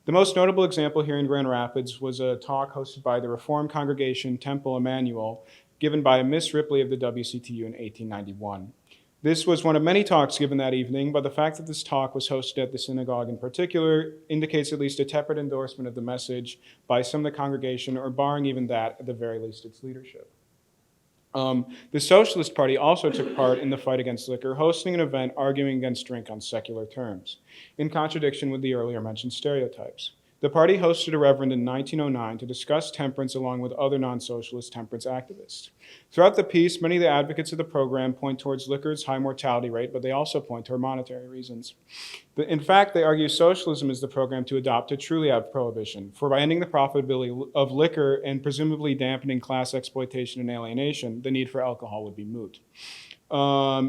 The most notable example here in Grand Rapids was a talk hosted by the Reformed congregation Temple Emmanuel, given by Miss Ripley of the WCTU in 1891. This was one of many talks given that evening, but the fact that this talk was hosted at the synagogue in particular indicates at least a tepid endorsement of the message by some of the congregation, or barring even that, at the very least its leadership. The Socialist Party also took part in the fight against liquor, hosting an event arguing against drink on secular terms, in contradiction with the earlier mentioned stereotypes. The party hosted a reverend in 1909 to discuss temperance along with other non-socialist temperance activists. Throughout the piece, many of the advocates of the program point towards liquor's high mortality rate, but they also point toward monetary reasons. In fact, they argue socialism is the program to adopt to truly have prohibition, for by ending the profitability of liquor and presumably dampening class exploitation and alienation, the need for alcohol would be moot.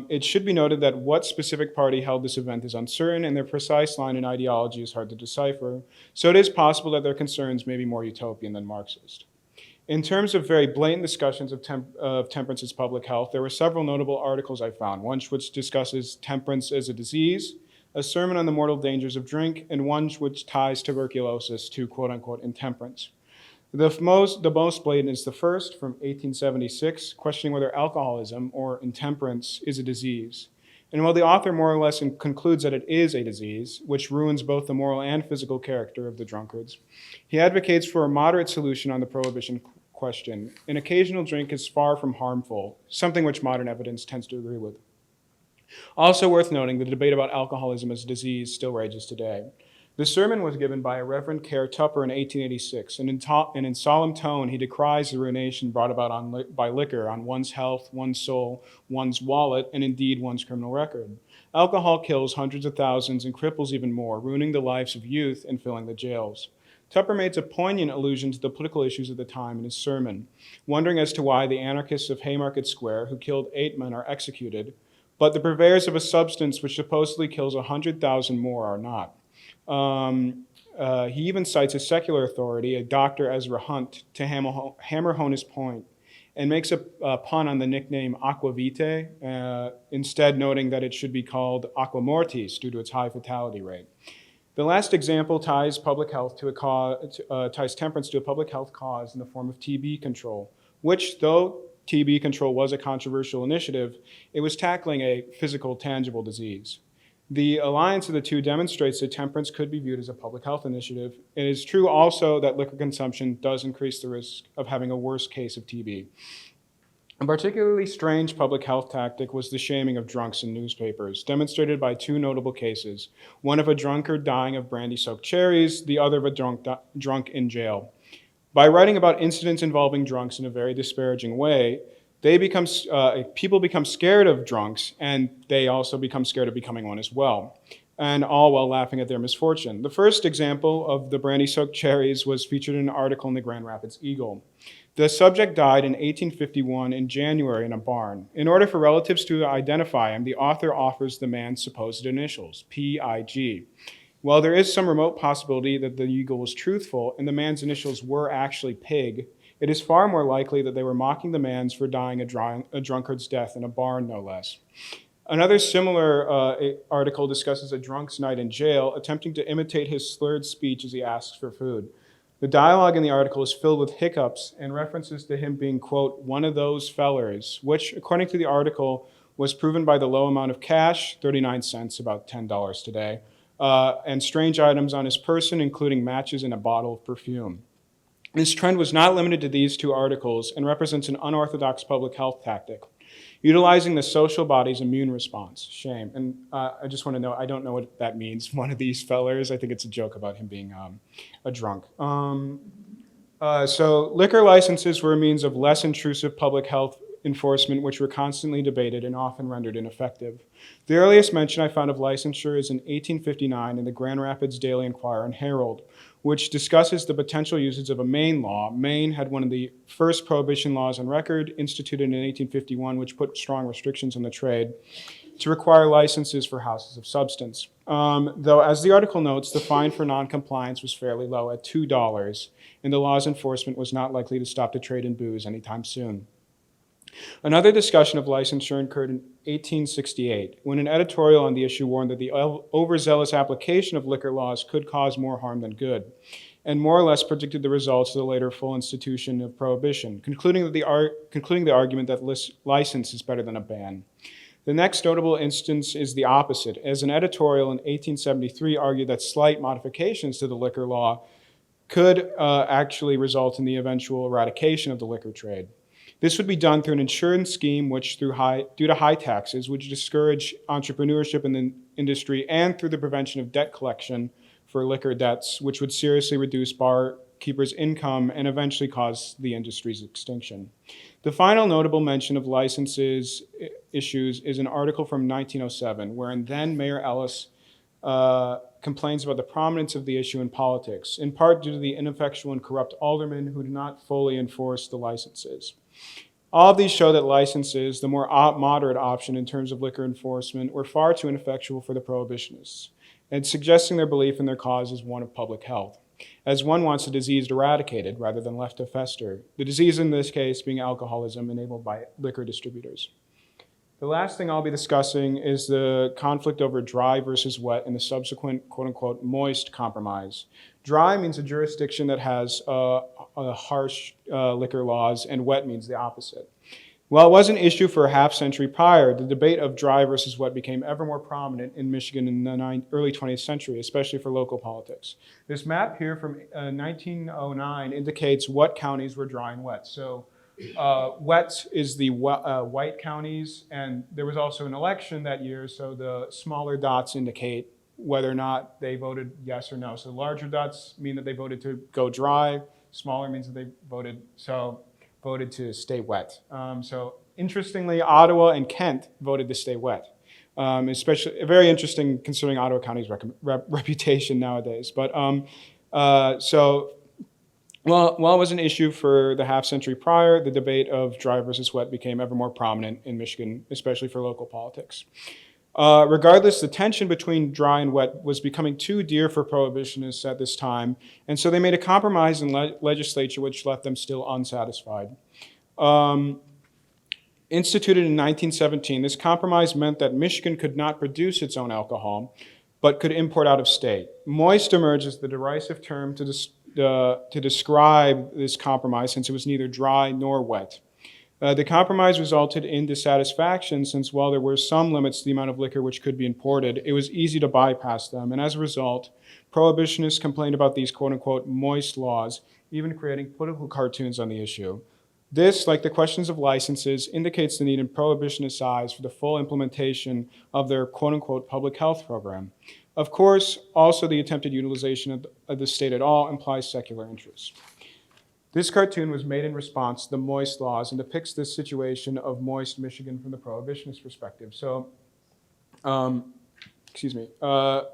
It should be noted that what specific party held this event is uncertain, and their precise line in ideology is hard to decipher, so it is possible that their concerns may be more utopian than Marxist. In terms of very blatant discussions of temperance as public health, there were several notable articles I found, one which discusses temperance as a disease, a sermon on the mortal dangers of drink, and one which ties tuberculosis to quote-unquote intemperance. The most blatant is the first, from 1876, questioning whether alcoholism, or intemperance, is a disease. And while the author more or less concludes that it is a disease, which ruins both the moral and physical character of the drunkards, he advocates for a moderate solution on the prohibition question. An occasional drink is far from harmful, something which modern evidence tends to agree with. Also worth noting, the debate about alcoholism as a disease still rages today. The sermon was given by a Reverend Care Tupper in 1886, and in solemn tone, he decries the ruination brought about by liquor on one's health, one's soul, one's wallet, and indeed one's criminal record. Alcohol kills hundreds of thousands and cripples even more, ruining the lives of youth and filling the jails. Tupper makes a poignant allusion to the political issues of the time in his sermon, wondering as to why the anarchists of Haymarket Square, who killed 8 men, are executed, but the purveyors of a substance which supposedly kills 100,000 more are not. He even cites a secular authority, a Dr. Ezra Hunt, to hammer home his point, and makes a pun on the nickname Aqua Vitae, instead noting that it should be called Aqua Mortis due to its high fatality rate. The last example ties temperance to a public health cause in the form of TB control, which, though TB control was a controversial initiative, it was tackling a physical, tangible disease. The alliance of the two demonstrates that temperance could be viewed as a public health initiative. It is true also that liquor consumption does increase the risk of having a worse case of TB. A particularly strange public health tactic was the shaming of drunks in newspapers, demonstrated by 2 notable cases, one of a drunkard dying of brandy-soaked cherries, the other of a drunk in jail. By writing about incidents involving drunks in a very disparaging way, people become scared of drunks, and they also become scared of becoming one as well, and all while laughing at their misfortune. The first example of the brandy-soaked cherries was featured in an article in the Grand Rapids Eagle. The subject died in 1851 in January in a barn. In order for relatives to identify him, the author offers the man's supposed initials, P.I.G. While there is some remote possibility that the Eagle was truthful and the man's initials were actually Pig, it is far more likely that they were mocking the man for dying a drunkard's death in a barn, no less. Another similar article discusses a drunk's night in jail, attempting to imitate his slurred speech as he asks for food. The dialogue in the article is filled with hiccups and references to him being, quote, one of those fellers, which, according to the article, was proven by the low amount of cash, 39 cents, about $10 today, and strange items on his person, including matches and a bottle of perfume. This trend was not limited to these 2 articles and represents an unorthodox public health tactic, utilizing the social body's immune response, shame. And I just want to know, I don't know what that means, one of these fellers. I think it's a joke about him being a drunk. So liquor licenses were a means of less intrusive public health enforcement, which were constantly debated and often rendered ineffective. The earliest mention I found of licensure is in 1859 in the Grand Rapids Daily Enquirer and Herald, which discusses the potential uses of a Maine law. Maine had one of the first prohibition laws on record, instituted in 1851, which put strong restrictions on the trade, to require licenses for houses of substance. Though, as the article notes, the fine for noncompliance was fairly low at $2, and the law's enforcement was not likely to stop the trade in booze anytime soon. Another discussion of licensure occurred in 1868, when an editorial on the issue warned that the overzealous application of liquor laws could cause more harm than good, and more or less predicted the results of the later full institution of prohibition, concluding the argument that license is better than a ban. The next notable instance is the opposite, as an editorial in 1873 argued that slight modifications to the liquor law could actually result in the eventual eradication of the liquor trade. This would be done through an insurance scheme which, due to high taxes, would discourage entrepreneurship in the industry, and through the prevention of debt collection for liquor debts, which would seriously reduce barkeepers' income and eventually cause the industry's extinction. The final notable mention of licenses issues is an article from 1907, wherein then Mayor Ellis complains about the prominence of the issue in politics, in part due to the ineffectual and corrupt aldermen who did not fully enforce the licenses. All of these show that licenses, the more moderate option in terms of liquor enforcement, were far too ineffectual for the prohibitionists, and suggesting their belief in their cause as one of public health, as one wants a disease eradicated rather than left to fester, the disease in this case being alcoholism enabled by liquor distributors. The last thing I'll be discussing is the conflict over dry versus wet and the subsequent quote-unquote moist compromise. Dry means a jurisdiction that has harsh liquor laws, and wet means the opposite. While it was an issue for a half century prior, the debate of dry versus wet became ever more prominent in Michigan in the early 20th century, especially for local politics. This map here from 1909 indicates what counties were dry and wet. So wet is the white counties, and there was also an election that year, so the smaller dots indicate whether or not they voted yes or no. So larger dots mean that they voted to go dry, smaller means that they voted to stay wet. So interestingly, Ottawa and Kent voted to stay wet, especially very interesting considering Ottawa County's reputation nowadays. But while it was an issue for the half century prior, the debate of dry versus wet became ever more prominent in Michigan, especially for local politics. Regardless, the tension between dry and wet was becoming too dear for prohibitionists at this time, and so they made a compromise in legislature which left them still unsatisfied. Instituted in 1917, this compromise meant that Michigan could not produce its own alcohol, but could import out of state. Moist emerged as the derisive term to describe this compromise, since it was neither dry nor wet. The compromise resulted in dissatisfaction, since while there were some limits to the amount of liquor which could be imported, it was easy to bypass them, and as a result, prohibitionists complained about these quote-unquote moist laws, even creating political cartoons on the issue. This, like the questions of licenses, indicates the need in prohibitionist eyes for the full implementation of their quote-unquote public health program. Of course, also the attempted utilization of the state at all implies secular interests. This cartoon was made in response to the moist laws and depicts this situation of moist Michigan from the prohibitionist perspective. So,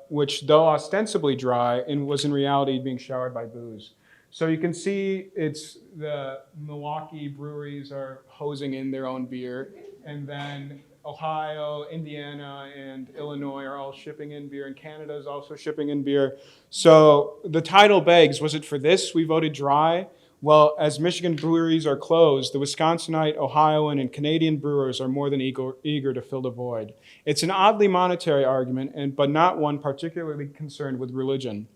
which though ostensibly dry, and was in reality being showered by booze. So you can see it's the Milwaukee breweries are hosing in their own beer, and then Ohio, Indiana, and Illinois are all shipping in beer, and Canada is also shipping in beer. So the title begs, was it for this we voted dry? Well, as Michigan breweries are closed, the Wisconsinite, Ohioan, and Canadian brewers are more than eager to fill the void. It's an oddly monetary argument, but not one particularly concerned with religion.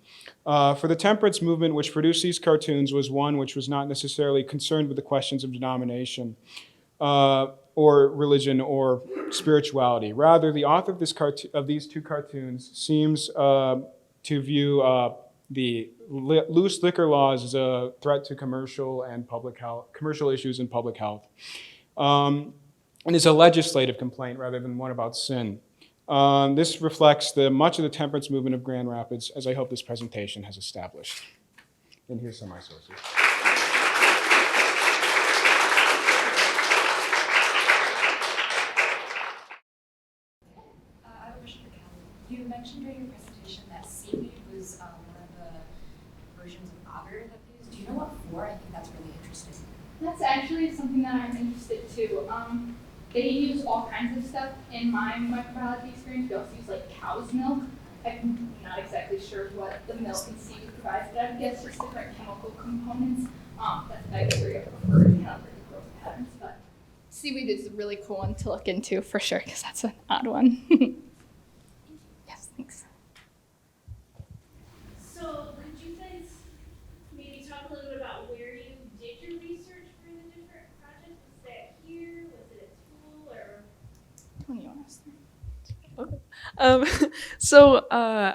For the temperance movement which produced these cartoons was one which was not necessarily concerned with the questions of denomination or religion or spirituality. Rather, the author of these two cartoons seems to view the loose liquor laws as a threat to commercial issues in public health, and is a legislative complaint rather than one about sin. This reflects much of the temperance movement of Grand Rapids, as I hope this presentation has established. And here's some of my sources. I have a question for Callie. You mentioned during your presentation that seaweed was one of the versions of agar that they used. Do you know what for? I think that's really interesting. That's actually something that I'm interested too. They use all kinds of stuff. In my microbiology experience, we also use like cow's milk. I'm not exactly sure what the milk and seaweed provides, but I would guess just different chemical components that the bacteria prefer to kind of growth patterns. But Seaweed is a really cool one to look into for sure, because that's an odd one. Yes, thanks. So could you guys maybe talk a little bit about where you did your research for the different projects? Was that here? Was it at school? Or Tony, you want to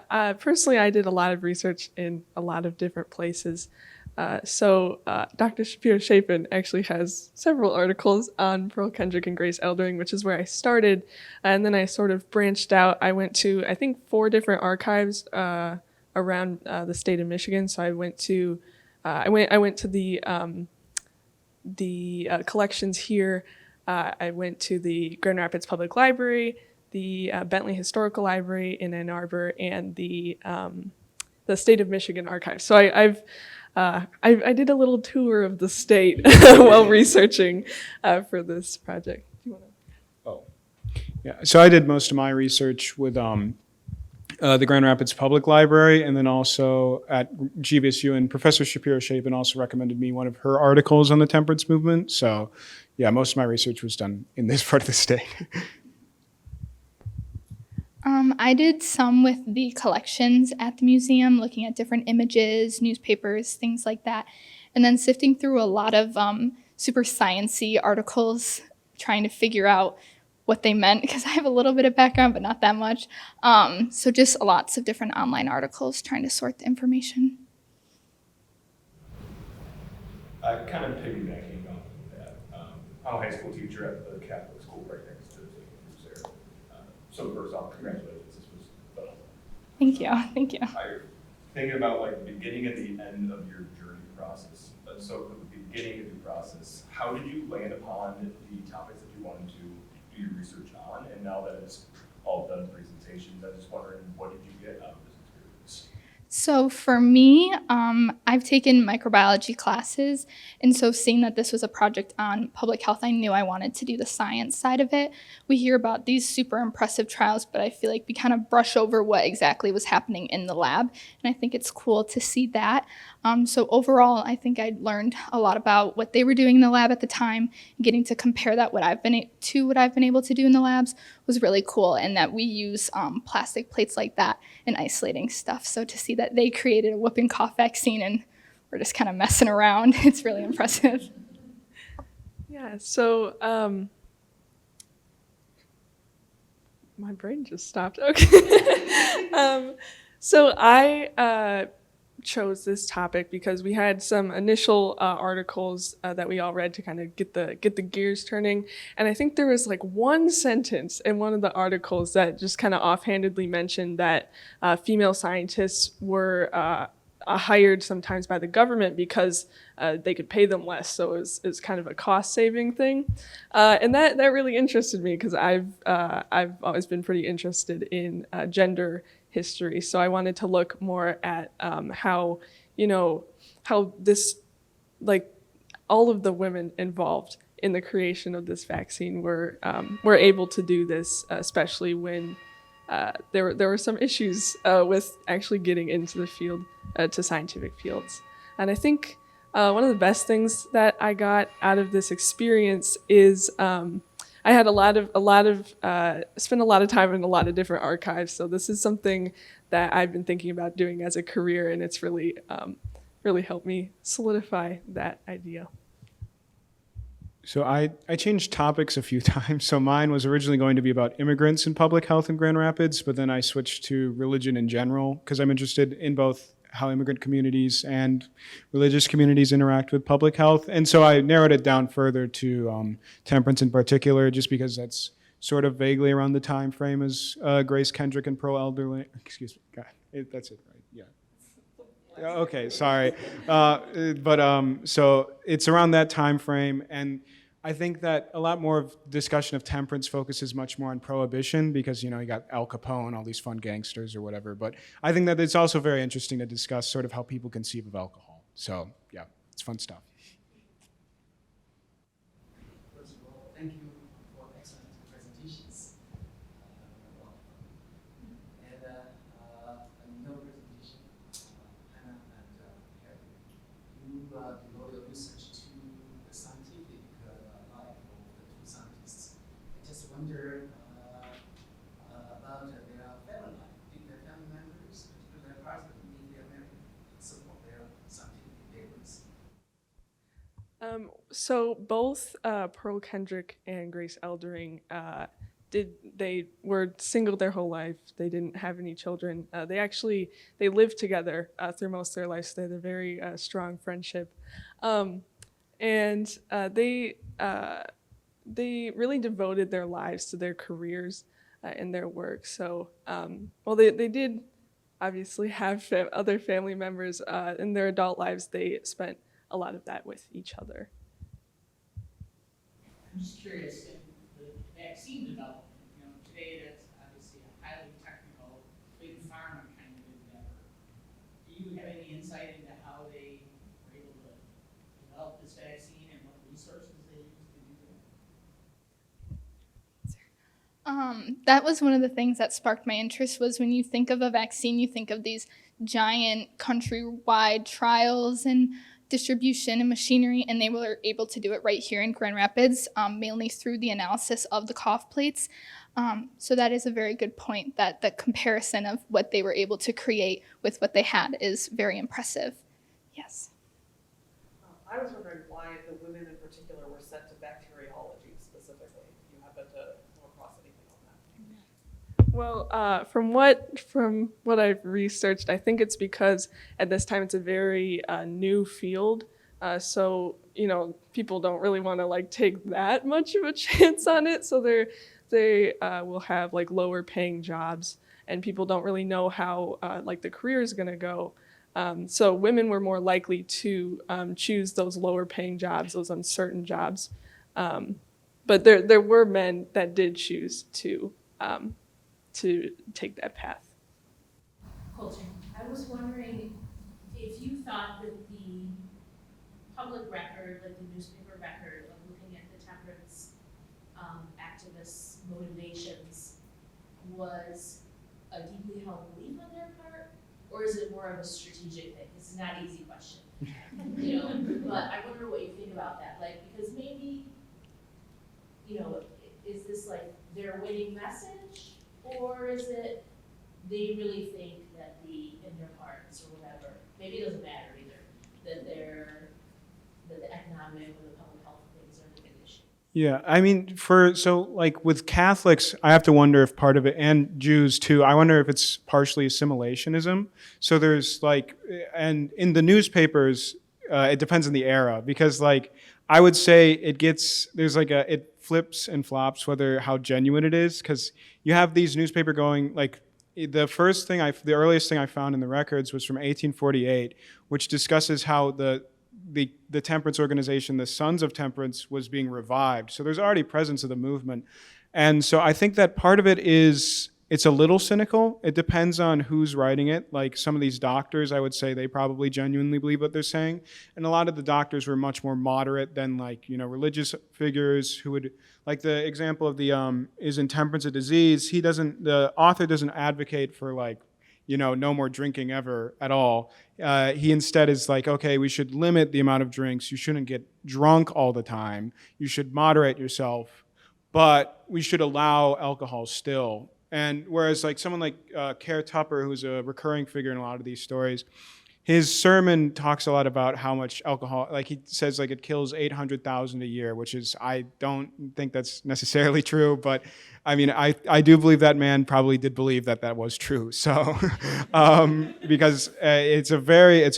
start? Personally, I did a lot of research in a lot of different places. Dr. Shapiro-Shapin actually has several articles on Pearl Kendrick and Grace Eldering, which is where I started. And then I sort of branched out. I went to, I think, 4 different archives around the state of Michigan. So I went to, I went to the collections here. I went to the Grand Rapids Public Library, the Bentley Historical Library in Ann Arbor, and the State of Michigan Archives. So I did a little tour of the state while researching for this project. Do you want to? Yeah, so I did most of my research with the Grand Rapids Public Library, and then also at GVSU, and Professor Shapiro-Shapin also recommended me one of her articles on the temperance movement. So yeah, most of my research was done in this part of the state. I did some with the collections at the museum, looking at different images, newspapers, things like that, and then sifting through a lot of super science-y articles, trying to figure out what they meant, because I have a little bit of background, but not that much. So just lots of different online articles, trying to sort the information. Kind of piggybacking off of that, I'm a high school teacher at the Catholic school right next to St. Andrews there. So first off, congratulations, this was phenomenal. Thank you, thank you. I'm thinking about like the beginning and the end of your journey process. So from the beginning of the process, how did you land upon the topics that you wanted to do your research on? And now that it's all done presentations, I'm just wondering, what did you get out of this experience? So for me, I've taken microbiology classes, and so seeing that this was a project on public health, I knew I wanted to do the science side of it. We hear about these super impressive trials, but I feel like we kind of brush over what exactly was happening in the lab, and I think it's cool to see that. So overall, I think I learned a lot about what they were doing in the lab at the time. Getting to compare that what I've been able to do in the labs was really cool, and that we use plastic plates like that in isolating stuff. So to see that they created a whooping cough vaccine and we're just kind of messing around, it's really impressive. Yeah, so my brain just stopped. Okay. So I chose this topic because we had some initial articles that we all read to kind of get the gears turning, and I think there was like one sentence in one of the articles that just kind of offhandedly mentioned that female scientists were hired sometimes by the government because they could pay them less, so it was kind of a cost-saving thing, and that really interested me because I've always been pretty interested in gender history. So I wanted to look more at how this, like, all of the women involved in the creation of this vaccine were able to do this, especially when there were some issues with actually getting into the field, to scientific fields. And I think one of the best things that I got out of this experience is I had spent a lot of time in a lot of different archives. So this is something that I've been thinking about doing as a career, and it's really helped me solidify that idea. So I changed topics a few times. So mine was originally going to be about immigrants and public health in Grand Rapids, but then I switched to religion in general because I'm interested in both how immigrant communities and religious communities interact with public health. And so I narrowed it down further to temperance in particular, just because that's sort of vaguely around the time frame as Grace Kendrick and Pearl Elderly. Excuse me, God, that's it, right? Yeah. Okay, sorry. So it's around that time frame, and I think that a lot more of discussion of temperance focuses much more on prohibition because, you got Al Capone, all these fun gangsters or whatever. But I think that it's also very interesting to discuss sort of how people conceive of alcohol. So, yeah, it's fun stuff. First of all, thank you for excellent presentations. Another presentation, Hannah and Carolyn. You devote your research to the scientific life of the two wonder about their family life. Did their family members, particularly parts of the Native American, support their scientific endeavors? So both Pearl Kendrick and Grace Eldering they were single their whole life. They didn't have any children. They lived together through most of their lives. They had a very strong friendship, and they really devoted their lives to their careers and their work. So they did obviously have other family members in their adult lives. They spent a lot of that with each other. I'm just curious, in the vaccine development, today that's obviously a highly technical, big pharma kind of endeavor. Do you have any insight into how they were able to develop this vaccine and what resources they used to do that? That was one of the things that sparked my interest. Was when you think of a vaccine, you think of these giant countrywide trials and distribution and machinery, and they were able to do it right here in Grand Rapids, mainly through the analysis of the cough plates. So that is a very good point, that the comparison of what they were able to create with what they had is very impressive. Yes. I was wondering why the women in particular were sent to bacteriology specifically. Do you happen to come across anything on that? Well, from what I've researched, I think it's because at this time it's a very new field. So people don't really want to take that much of a chance on it. So they will have lower paying jobs, and people don't really know how the career is going to go. So women were more likely to choose those lower paying jobs, those uncertain jobs. But there were men that did choose to take that path. Coltrane, I was wondering if you thought that the public record, like the newspaper record of looking at the temperance activists' motivations was a deeply held belief on their part, or is it more of a strategic thing? It's not an easy question, but I wonder what you think about that. Because maybe, is this their winning message? Or is it they really think that in their hearts or whatever, maybe it doesn't matter either, that the economic or the public health things are the big issue? Yeah, I mean, with Catholics, I have to wonder if part of it, and Jews too, I wonder if it's partially assimilationism. So there's and in the newspapers, it depends on the era, because I would say it flips and flops how genuine it is, because you have these newspaper going, the earliest thing I found in the records was from 1848, which discusses how the temperance organization, the Sons of Temperance, was being revived. So there's already presence of the movement. And so I think that part of it is, it's a little cynical. It depends on who's writing it. Some of these doctors, I would say they probably genuinely believe what they're saying. And a lot of the doctors were much more moderate than religious figures who would, the example of is intemperance a disease? The author doesn't advocate for no more drinking ever at all. He instead is okay, we should limit the amount of drinks. You shouldn't get drunk all the time. You should moderate yourself, but we should allow alcohol still. And whereas someone like Kerr Tupper, who's a recurring figure in a lot of these stories, his sermon talks a lot about how much alcohol, he says it kills 800,000 a year, which is, I don't think that's necessarily true, but I mean, I do believe that man probably did believe that was true. So, because it's a very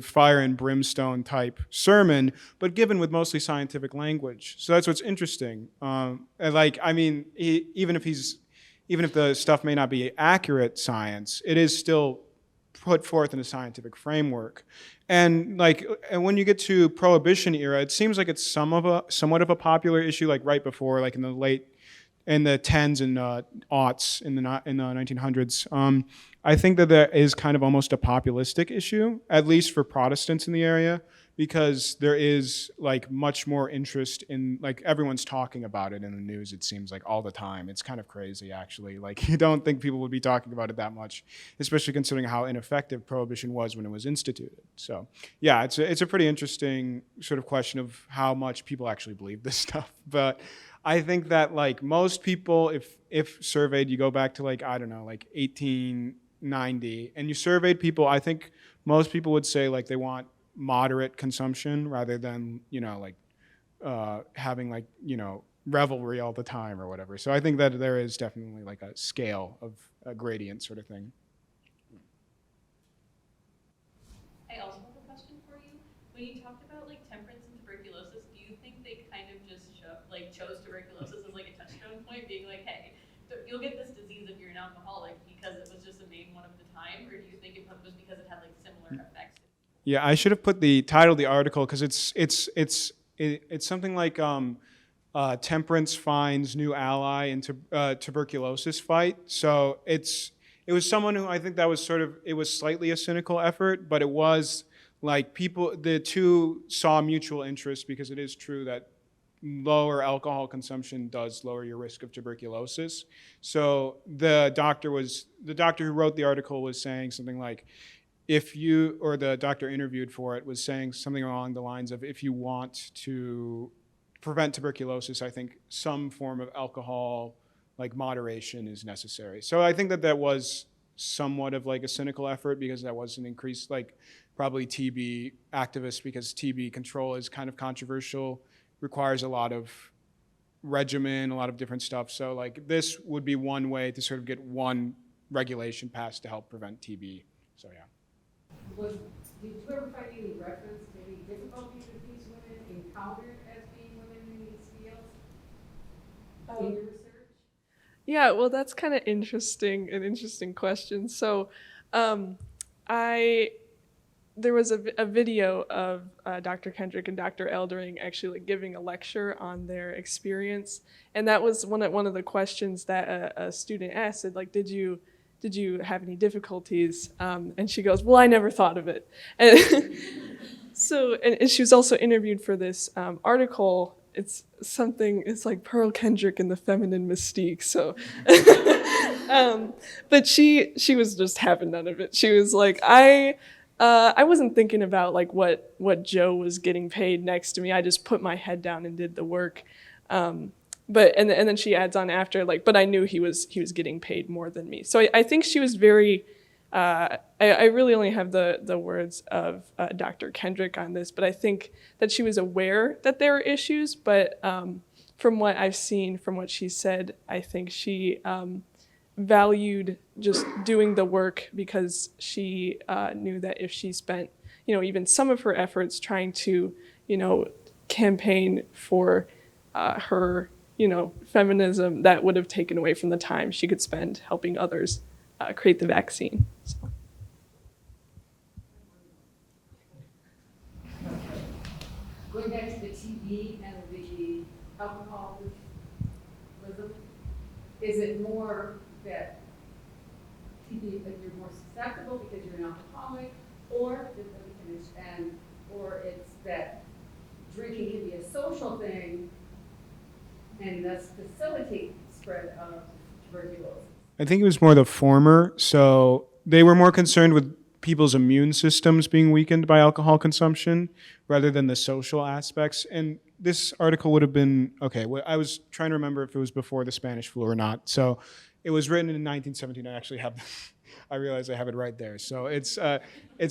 fire and brimstone type sermon, but given with mostly scientific language. So that's what's interesting. Even if the stuff may not be accurate science, it is still put forth in a scientific framework. And when you get to Prohibition era, it seems like it's somewhat of a popular issue, right before, in the tens and aughts in the 1900s. I think that there is kind of almost a populistic issue, at least for Protestants in the area, because there is much more interest in, everyone's talking about it in the news, it seems all the time. It's kind of crazy, actually. You don't think people would be talking about it that much, especially considering how ineffective Prohibition was when it was instituted. So yeah, it's a pretty interesting sort of question of how much people actually believe this stuff. But I think that like most people, if surveyed, you go back to like, I don't know, like 1890, and you surveyed people, I think most people would say like they want moderate consumption rather than, like having like, revelry all the time or whatever. So I think that there is definitely like a scale of a gradient sort of thing. I also have a question for you. When you talked about like temperance and tuberculosis, do you think they kind of just chose tuberculosis as like a touchstone point, being like, hey, you'll get this disease if you're an alcoholic because it was just the main one of the time, or do you think it was because it had like similar effects? Yeah, I should have put the title of the article because it's something like temperance finds new ally in tuberculosis fight. So it was someone who I think that was it was slightly a cynical effort, but it was like the two saw mutual interest because it is true that lower alcohol consumption does lower your risk of tuberculosis. So the doctor who wrote the article was saying something like, the doctor interviewed for it was saying something along the lines of, if you want to prevent tuberculosis, I think some form of alcohol, like moderation, is necessary. So I think that was somewhat of like a cynical effort because that was an increased, like probably TB activists, because TB control is kind of controversial, requires a lot of regimen, a lot of different stuff. So like this would be one way to sort of get one regulation passed to help prevent TB. So yeah. Did you ever find any reference to any difficulties that these women encountered as being women in these fields in your research? Yeah, well, that's kind of an interesting question. So there was a video of Dr. Kendrick and Dr. Eldering actually like giving a lecture on their experience. And that was one of the questions that a student asked, said, like, did you have any difficulties? And she goes, well, I never thought of it. And and she was also interviewed for this article. It's like Pearl Kendrick and the Feminine Mystique. So, but she was just having none of it. She was like, I wasn't thinking about like what Joe was getting paid next to me. I just put my head down and did the work. But then she adds on after, like, but I knew he was getting paid more than me. So I think she was very. I really only have the words of Dr. Kendrick on this, but I think that she was aware that there were issues. But from what I've seen, from what she said, I think she valued just doing the work because she knew that if she spent, even some of her efforts trying to, campaign for her, feminism, that would have taken away from the time she could spend helping others create the vaccine. So. Going back to the TB and the alcoholism, is it more that TB, that you're more susceptible because you're an alcoholic, or it's that drinking can be a social thing and thus facilitate the spread of tuberculosis? I think it was more the former. So they were more concerned with people's immune systems being weakened by alcohol consumption rather than the social aspects. And this article would have been, I was trying to remember if it was before the Spanish flu or not. So it was written in 1917. I actually have, I realize I have it right there. So it's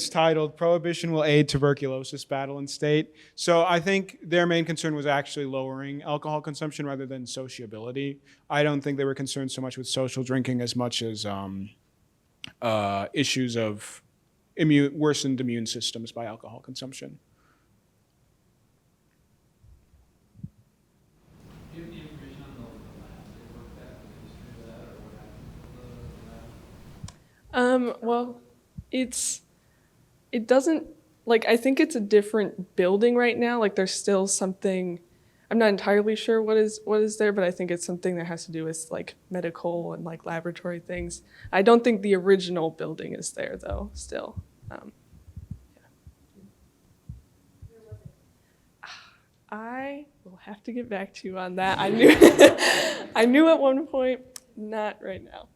titled "Prohibition Will Aid Tuberculosis Battle in State." So I think their main concern was actually lowering alcohol consumption rather than sociability. I don't think they were concerned so much with social drinking as much as issues of worsened immune systems by alcohol consumption. Do you have any information on the lab they worked at, the history of that, or what happened to the lab? Well, it doesn't, like, I think it's a different building right now. Like, there's still something, I'm not entirely sure what is there, but I think it's something that has to do with like medical and like laboratory things. I don't think the original building is there though, still. Yeah. I will have to get back to you on that. I knew at one point, not right now.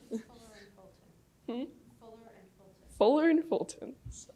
Fuller and Fulton. Fuller and Fulton. So.